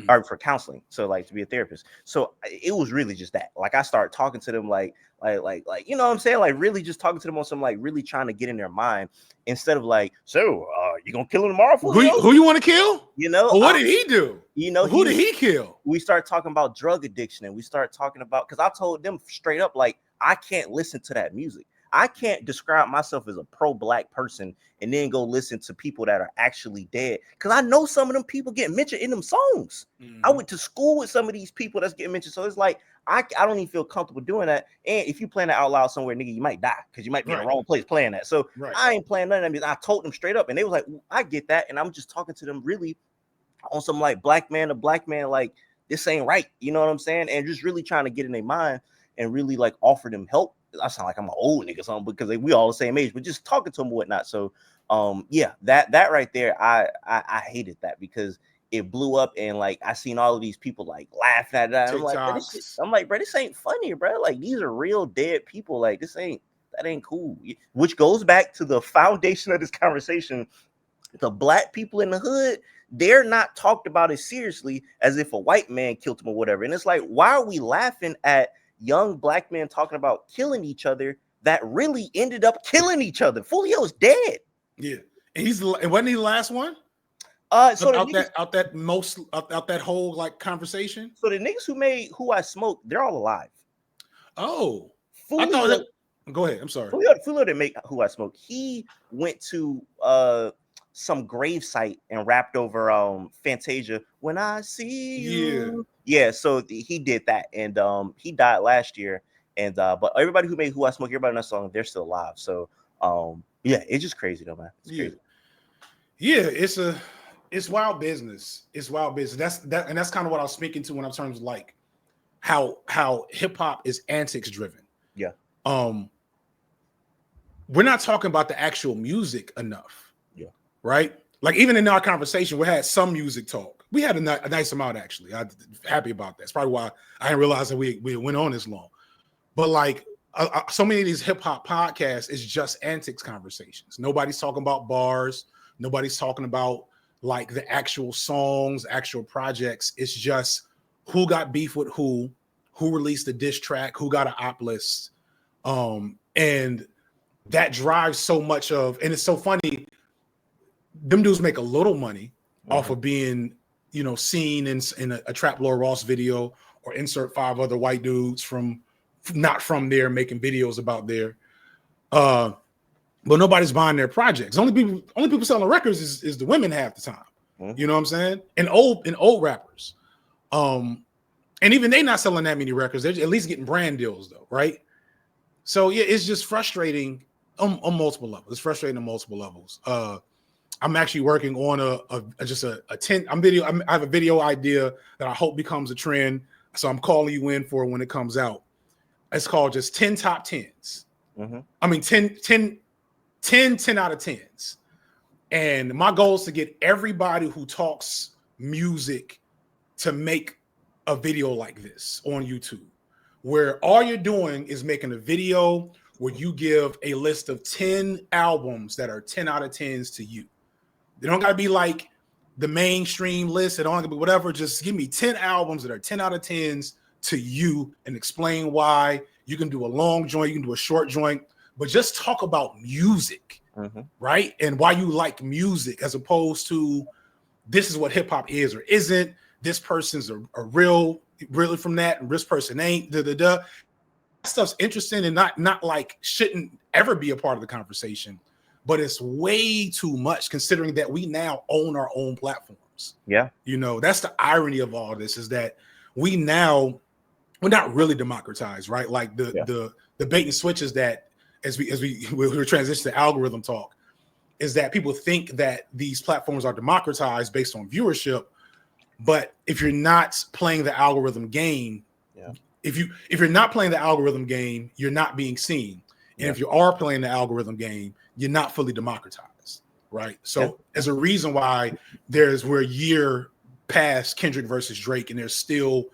Speaker 1: Or for counseling, so like to be a therapist. So it was really just that. Like I started talking to them, like you know what I'm saying, like really just talking to them on some like really trying to get in their mind instead of like, so you gonna kill him tomorrow?
Speaker 2: Who you want to kill?
Speaker 1: You know,
Speaker 2: what did he do?
Speaker 1: You know,
Speaker 2: who did he kill?
Speaker 1: We started talking about drug addiction, and we started talking about because I told them straight up, like I can't listen to that music. I can't describe myself as a pro-black person and then go listen to people that are actually dead. Because I know some of them people get mentioned in them songs. I went to school with some of these people that's getting mentioned. So it's like, I don't even feel comfortable doing that. And if you playing that out loud somewhere, nigga, you might die because you might be in the wrong place playing that. So I ain't playing none of that. I told them straight up and they was like, I get that. And I'm just talking to them really on some like black man to black man, like this ain't right. You know what I'm saying? And just really trying to get in their mind and really like offer them help. I sound like I'm an old nigga or something because we all the same age, but just talking to them and whatnot. So yeah, that right there, I hated that because it blew up and like I seen all of these people like laughing at that. I'm like, bro, this ain't funny, bro. Like these are real dead people. Like that ain't cool. Which goes back to the foundation of this conversation. The black people in the hood, they're not talked about as seriously as if a white man killed them or whatever. And it's like, why are we laughing at young black men talking about killing each other that really ended up killing each other? Fulio's dead.
Speaker 2: Yeah, and wasn't he the last one?
Speaker 1: So
Speaker 2: out that whole like conversation.
Speaker 1: So the niggas who made Who I Smoke, they're all alive.
Speaker 2: Oh, I thought
Speaker 1: Fulio,
Speaker 2: that. Go ahead. I'm sorry.
Speaker 1: Fulio didn't make Who I Smoke. He went to some grave site and rapped over Fantasia, When I See You. Yeah, so he did that, and he died last year. And but everybody who made Who I Smoke, everybody in that song, they're still alive. So yeah, it's just crazy though, man. It's crazy.
Speaker 2: Yeah, it's wild business. It's wild business. That's kind of what I was speaking to when I terms like how hip hop is antics driven.
Speaker 1: Yeah.
Speaker 2: We're not talking about the actual music enough.
Speaker 1: Yeah.
Speaker 2: Right? Like even in our conversation, we had some music talk. We had a nice amount actually. I'm happy about that. It's probably why I didn't realize that we went on this long. But like so many of these hip hop podcasts is just antics conversations. Nobody's talking about bars. Nobody's talking about like the actual songs, actual projects. It's just who got beef with who released a diss track, who got an op list. And that drives so much of, and it's so funny, them dudes make a little money off of being, seen in a Trap Lord Ross video, or insert 5 other white dudes from not from there making videos about there. But nobody's buying their projects. Only people selling records is the women half the time. You know what I'm saying? And old rappers. And even they not selling that many records. They're at least getting brand deals though, right? So yeah, it's just frustrating on multiple levels. It's frustrating on multiple levels. I'm actually working on a 10. I have a video idea that I hope becomes a trend. So I'm calling you in for when it comes out. It's called just 10 top 10s. I mean 10 out of 10s. And my goal is to get everybody who talks music to make a video like this on YouTube, where all you're doing is making a video where you give a list of 10 albums that are 10 out of 10s to you. They don't got to be like the mainstream list. It don't have to be whatever. Just give me 10 albums that are 10 out of 10s to you and explain why. You can do a long joint, you can do a short joint, but just talk about music, right? And why you like music, as opposed to this is what hip hop is or isn't. This person's a really from that, and this person ain't. That stuff's interesting and not like shouldn't ever be a part of the conversation, but it's way too much considering that we now own our own platforms.
Speaker 1: Yeah,
Speaker 2: that's the irony of all this, is that we're not really democratized, right? Like the bait and switches that as we transition to algorithm talk, is that people think that these platforms are democratized based on viewership. But if you're not playing the algorithm game, if you're not playing the algorithm game, you're not being seen. And if you are playing the algorithm game, you're not fully democratized, right? So as a reason why we're a year past Kendrick versus Drake, and there's still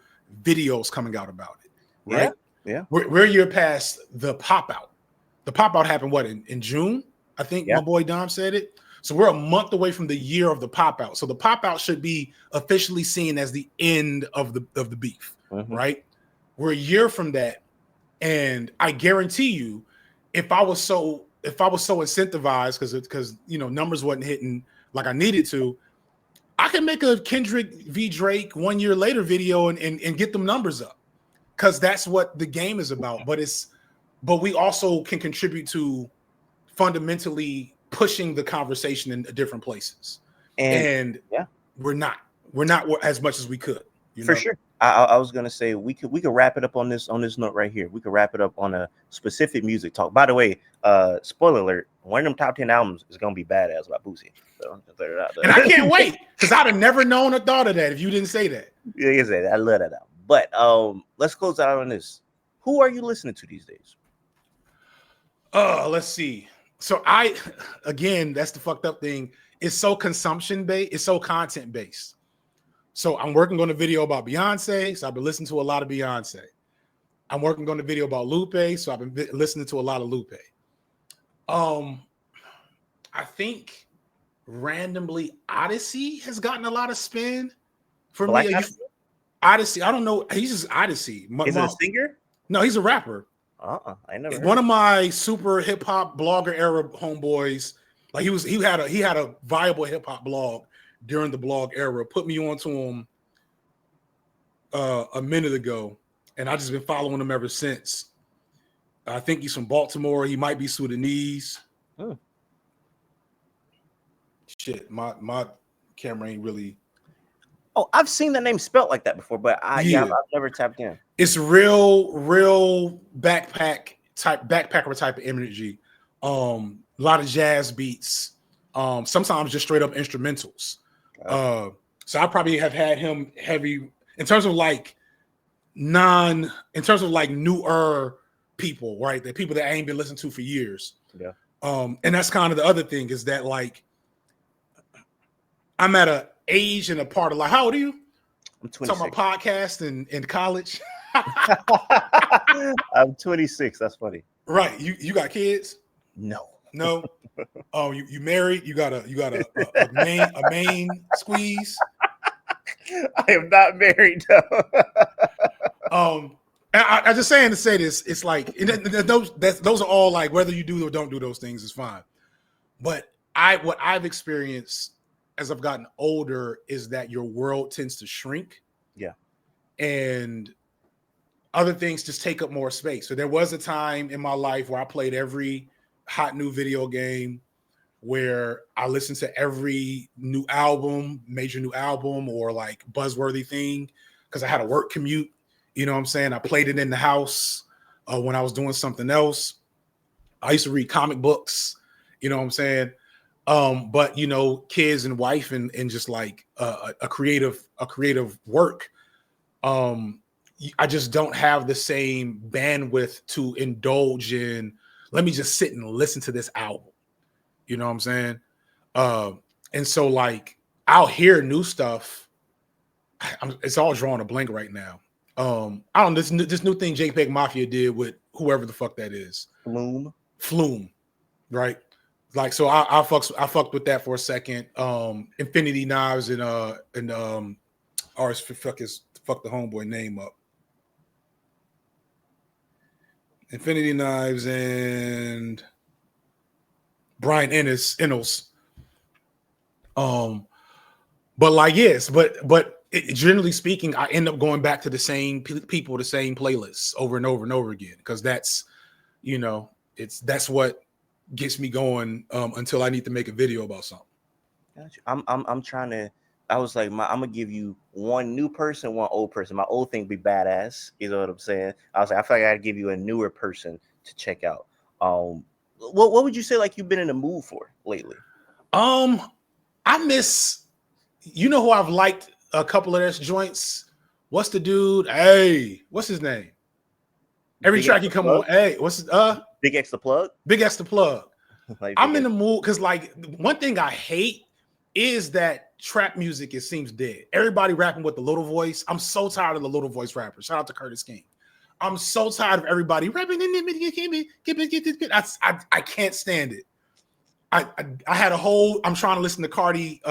Speaker 2: videos coming out about it, right?
Speaker 1: Yeah.
Speaker 2: We're a year past the pop out. The pop out happened in June? I think my boy Dom said it. So we're a month away from the year of the pop out. So the pop out should be officially seen as the end of the beef, right? We're a year from that, and I guarantee you, if I was so incentivized because numbers wasn't hitting like I needed to, I can make a Kendrick v Drake 1 year later video and get them numbers up, because that's what the game is about. But we also can contribute to fundamentally pushing the conversation in different places, and we're not as much as we could.
Speaker 1: For sure. I was gonna say we could wrap it up on this note right here. We could wrap it up on a specific music talk. By the way, spoiler alert: one of them top 10 albums is gonna be Badass by Boosie. So
Speaker 2: and I can't wait, because I'd have never known or thought of that if you didn't say that.
Speaker 1: Yeah, you say that. I love that album. But let's close out on this. Who are you listening to these days?
Speaker 2: Let's see. So again, that's the fucked up thing. It's so consumption based. It's so content based. So I'm working on a video about Beyonce. So I've been listening to a lot of Beyonce. I'm working on a video about Lupe. So I've been listening to a lot of Lupe. I think randomly Odyssey has gotten a lot of spin for me. Odyssey. I don't know. He's just Odyssey.
Speaker 1: Is it a singer?
Speaker 2: No, he's a rapper.
Speaker 1: I never.
Speaker 2: One of my super hip hop blogger era homeboys, like he had a viable hip hop blog during the blog era. Put me onto him a minute ago, and I just been following him ever since. I think he's from Baltimore. He might be Sudanese.
Speaker 1: Hmm.
Speaker 2: Shit, my camera ain't really.
Speaker 1: Oh, I've seen the name spelt like that before, but I've never tapped in.
Speaker 2: It's real backpacker type of energy. A lot of jazz beats. Sometimes just straight up instrumentals. So I probably have had him heavy in terms of like newer people, right? The people that I ain't been listening to for years.
Speaker 1: Yeah.
Speaker 2: And that's kind of the other thing is that like I'm at an age and a part of like, how old are you?
Speaker 1: I'm 26.
Speaker 2: Talking about podcast in college.
Speaker 1: I'm 26. That's funny.
Speaker 2: Right. You got kids?
Speaker 1: No.
Speaker 2: Oh, you married? You got a main squeeze?
Speaker 1: I am not married though.
Speaker 2: I just saying to say this, it's like those are all like whether you do or don't do those things is fine. But what I've experienced as I've gotten older is that your world tends to shrink.
Speaker 1: Yeah.
Speaker 2: And other things just take up more space. So there was a time in my life where I played every hot new video game, where I listened to every major new album or like buzzworthy thing because I had a work commute. You know what I'm saying? I played it in the house when I was doing something else. I used to read comic books. You know what I'm saying? But you know, kids and wife and just like a creative work. I just don't have the same bandwidth to indulge in. Let me just sit and listen to this album. You know what I'm saying? And so like I'll hear new stuff. It's all drawing a blank right now. I don't know this new thing JPEG Mafia did with whoever the fuck that is. Flume, right? Like so I fucked with that for a second. Infinity Knives and fuck the homeboy name up. Infinity Knives and Brian Ennis. But like yes, but generally speaking, I end up going back to the same people, the same playlists over and over and over again because that's, you know, that's what gets me going until I need to make a video about something.
Speaker 1: Gotcha. I'm trying to. I was like, I'm gonna give you one new person, one old person. My old thing be badass. You know what I'm saying? I was like, I feel like I gotta give you a newer person to check out. What would you say like you've been in the mood for lately?
Speaker 2: I miss. You know who I've liked a couple of their joints. What's the dude? Hey, what's his name? Every
Speaker 1: Big
Speaker 2: track
Speaker 1: X
Speaker 2: he
Speaker 1: the
Speaker 2: come
Speaker 1: Plug?
Speaker 2: on. Hey, what's
Speaker 1: Big X the Plug?
Speaker 2: Big X the Plug.
Speaker 1: Like
Speaker 2: I'm
Speaker 1: Big
Speaker 2: in
Speaker 1: X-
Speaker 2: the mood because like one thing I hate is that trap music, it seems dead. Everybody rapping with the little voice. I'm so tired of the little voice rappers. Shout out to Curtis King. I'm so tired of everybody rapping. I can't stand it. I had a whole. I'm trying to listen to Cardi,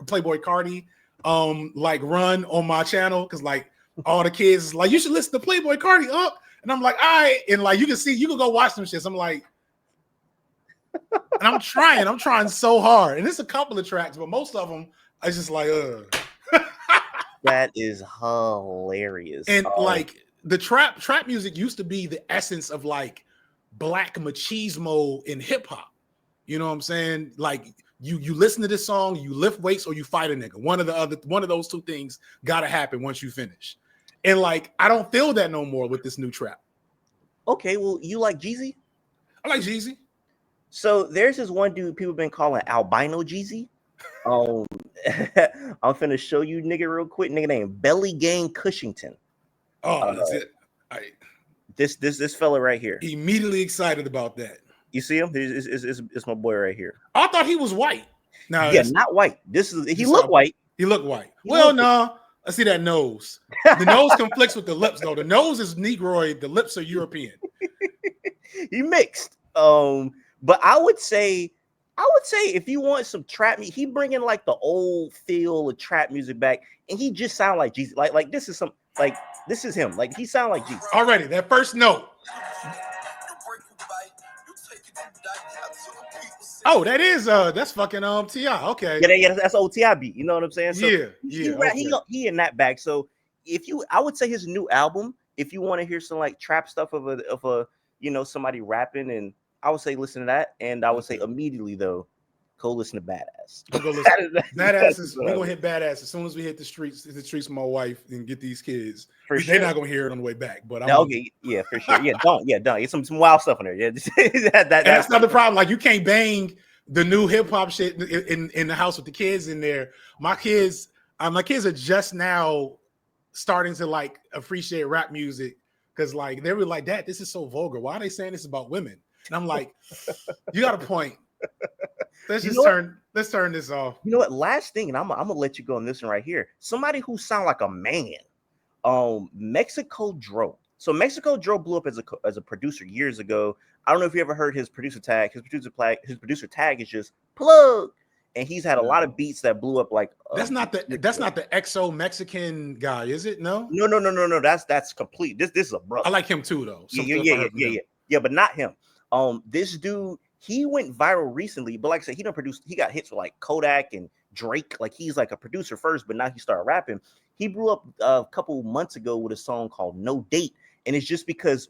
Speaker 2: Playboy Cardi, like run on my channel because like all the kids is like you should listen to Playboy Cardi up, and I'm like all right, and like you can go watch them shits. I'm like. And I'm trying so hard. And it's a couple of tracks, but most of them I just like,
Speaker 1: That is hilarious.
Speaker 2: And like the trap music used to be the essence of like black machismo in hip hop. You know what I'm saying? Like you listen to this song, you lift weights or you fight a nigga. One of those two things gotta happen once you finish. And like I don't feel that no more with this new trap.
Speaker 1: Okay, well, you like Jeezy?
Speaker 2: I like Jeezy.
Speaker 1: So there's this one dude people been calling Albino Jeezy. I'm finna show you nigga real quick. Nigga named Belly Gang Cushington.
Speaker 2: Oh, that's it.
Speaker 1: This fella right here.
Speaker 2: Immediately excited about that.
Speaker 1: You see him? It's my boy right here.
Speaker 2: I thought he was white. No,
Speaker 1: yeah, not white. He looked white.
Speaker 2: He looked white. No. I see that nose. The nose conflicts with the lips, though. The nose is Negroid. The lips are European.
Speaker 1: He mixed. But I would say if you want some trap music, he bringing like the old feel of trap music back, and he just sound like Jesus. Like this is this is him. Like he sound like Jesus.
Speaker 2: Already, that first note. Oh, that's fucking T.I. Okay.
Speaker 1: Yeah, that's old T.I. beat. You know what I'm saying? So
Speaker 2: Okay.
Speaker 1: he in that bag. So I would say his new album, if you want to hear some like trap stuff of a you know, somebody rapping, and I would say listen to that, and I would say immediately though, go listen to Badass.
Speaker 2: I'm gonna go listen. Badass is
Speaker 1: what
Speaker 2: we
Speaker 1: I
Speaker 2: gonna
Speaker 1: would-
Speaker 2: hit Badass as soon as we hit the streets with my wife and get these kids.
Speaker 1: For
Speaker 2: They're
Speaker 1: sure.
Speaker 2: not gonna hear it on the way back, but I'm
Speaker 1: Okay, yeah, for sure. Yeah, don't. It's some wild stuff in there. Yeah,
Speaker 2: and that's not the problem. Like you can't bang the new hip hop shit in the house with the kids in there. My kids are just now starting to like appreciate rap music because like they were like, Dad, this is so vulgar. Why are they saying this about women? And I'm like, you got a point. Let's turn this off.
Speaker 1: You know what? Last thing, and I'm gonna let you go on this one right here. Somebody who sound like a man. Mexico Dro. So Mexico Dro blew up as a producer years ago. I don't know if you ever heard his producer tag. His producer tag is just plug, and he's had a lot of beats that blew up. Like
Speaker 2: that's not the EXO Mexican guy, is it? No.
Speaker 1: That's complete. This is a brother.
Speaker 2: I like him too, though.
Speaker 1: Yeah, but not him. This dude, he went viral recently, but like I said, he got hits with like Kodak and Drake. Like he's like a producer first, but now he started rapping. He blew up a couple months ago with a song called No Date. And it's just because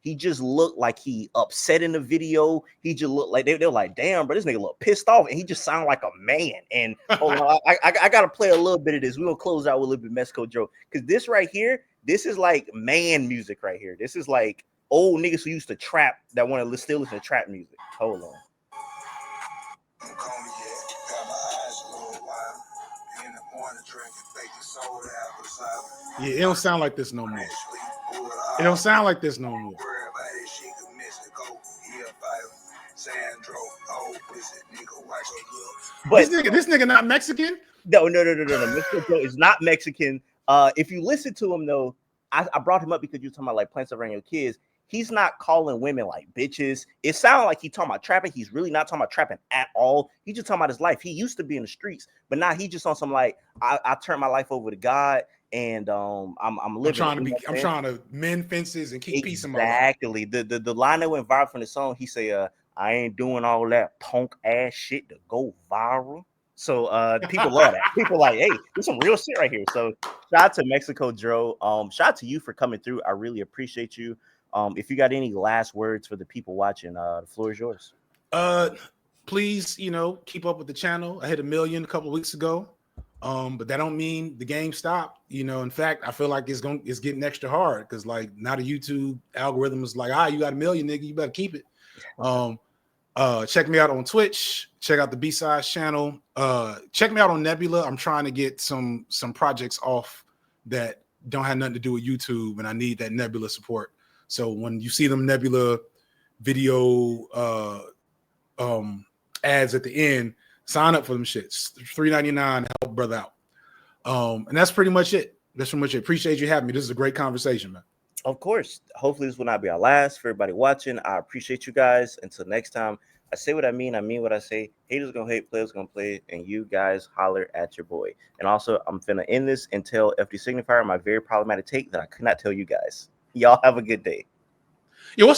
Speaker 1: he just looked like he upset in the video. He just looked like they're like, damn, bro, this nigga look pissed off. And he just sounded like a man. And hold on, I gotta play a little bit of this. We're gonna close out with a little bit of Mexico Joe. Because this right here, this is like man music right here. This is like old niggas who used to trap that want to still listen to trap music. Hold on.
Speaker 2: Yeah, it don't sound like this no more. It don't sound like this no more. But this nigga not Mexican?
Speaker 1: No. Mr. Joe is not Mexican. If you listen to him though, I brought him up because you're talking about like playing stuff around your kids. He's not calling women like bitches. It sounds like he's talking about trapping. He's really not talking about trapping at all. He's just talking about his life. He used to be in the streets, but now he just on some like I turned my life over to God, and I'm living.
Speaker 2: I'm trying to mend fences and keep peace in my life.
Speaker 1: Exactly. The line that went viral from the song, he say, I ain't doing all that punk ass shit to go viral. So people love that. People like, hey, there's some real shit right here. So shout out to Mexico Dro. Shout out to you for coming through. I really appreciate you. If you got any last words for the people watching, the floor is yours.
Speaker 2: Please, keep up with the channel. I hit 1 million a couple of weeks ago. But that don't mean the game stopped. In fact, I feel like it's getting extra hard because like now the YouTube algorithm is like, you got 1 million, nigga, you better keep it. Check me out on Twitch. Check out the B-Sides channel. Check me out on Nebula. I'm trying to get some projects off that don't have nothing to do with YouTube, and I need that Nebula support. So when you see them Nebula video ads at the end, sign up for them shits. $3.99 help brother out. And that's pretty much it. Appreciate you having me. This is a great conversation, man.
Speaker 1: Of course. Hopefully this will not be our last. For everybody watching, I appreciate you guys. Until next time, I say what I mean what I say. Haters gonna hate, players gonna play, and you guys holler at your boy. And also, I'm finna end this and tell FD Signifier my very problematic take that I could not tell you guys. Y'all have a good day.
Speaker 2: Yo, what's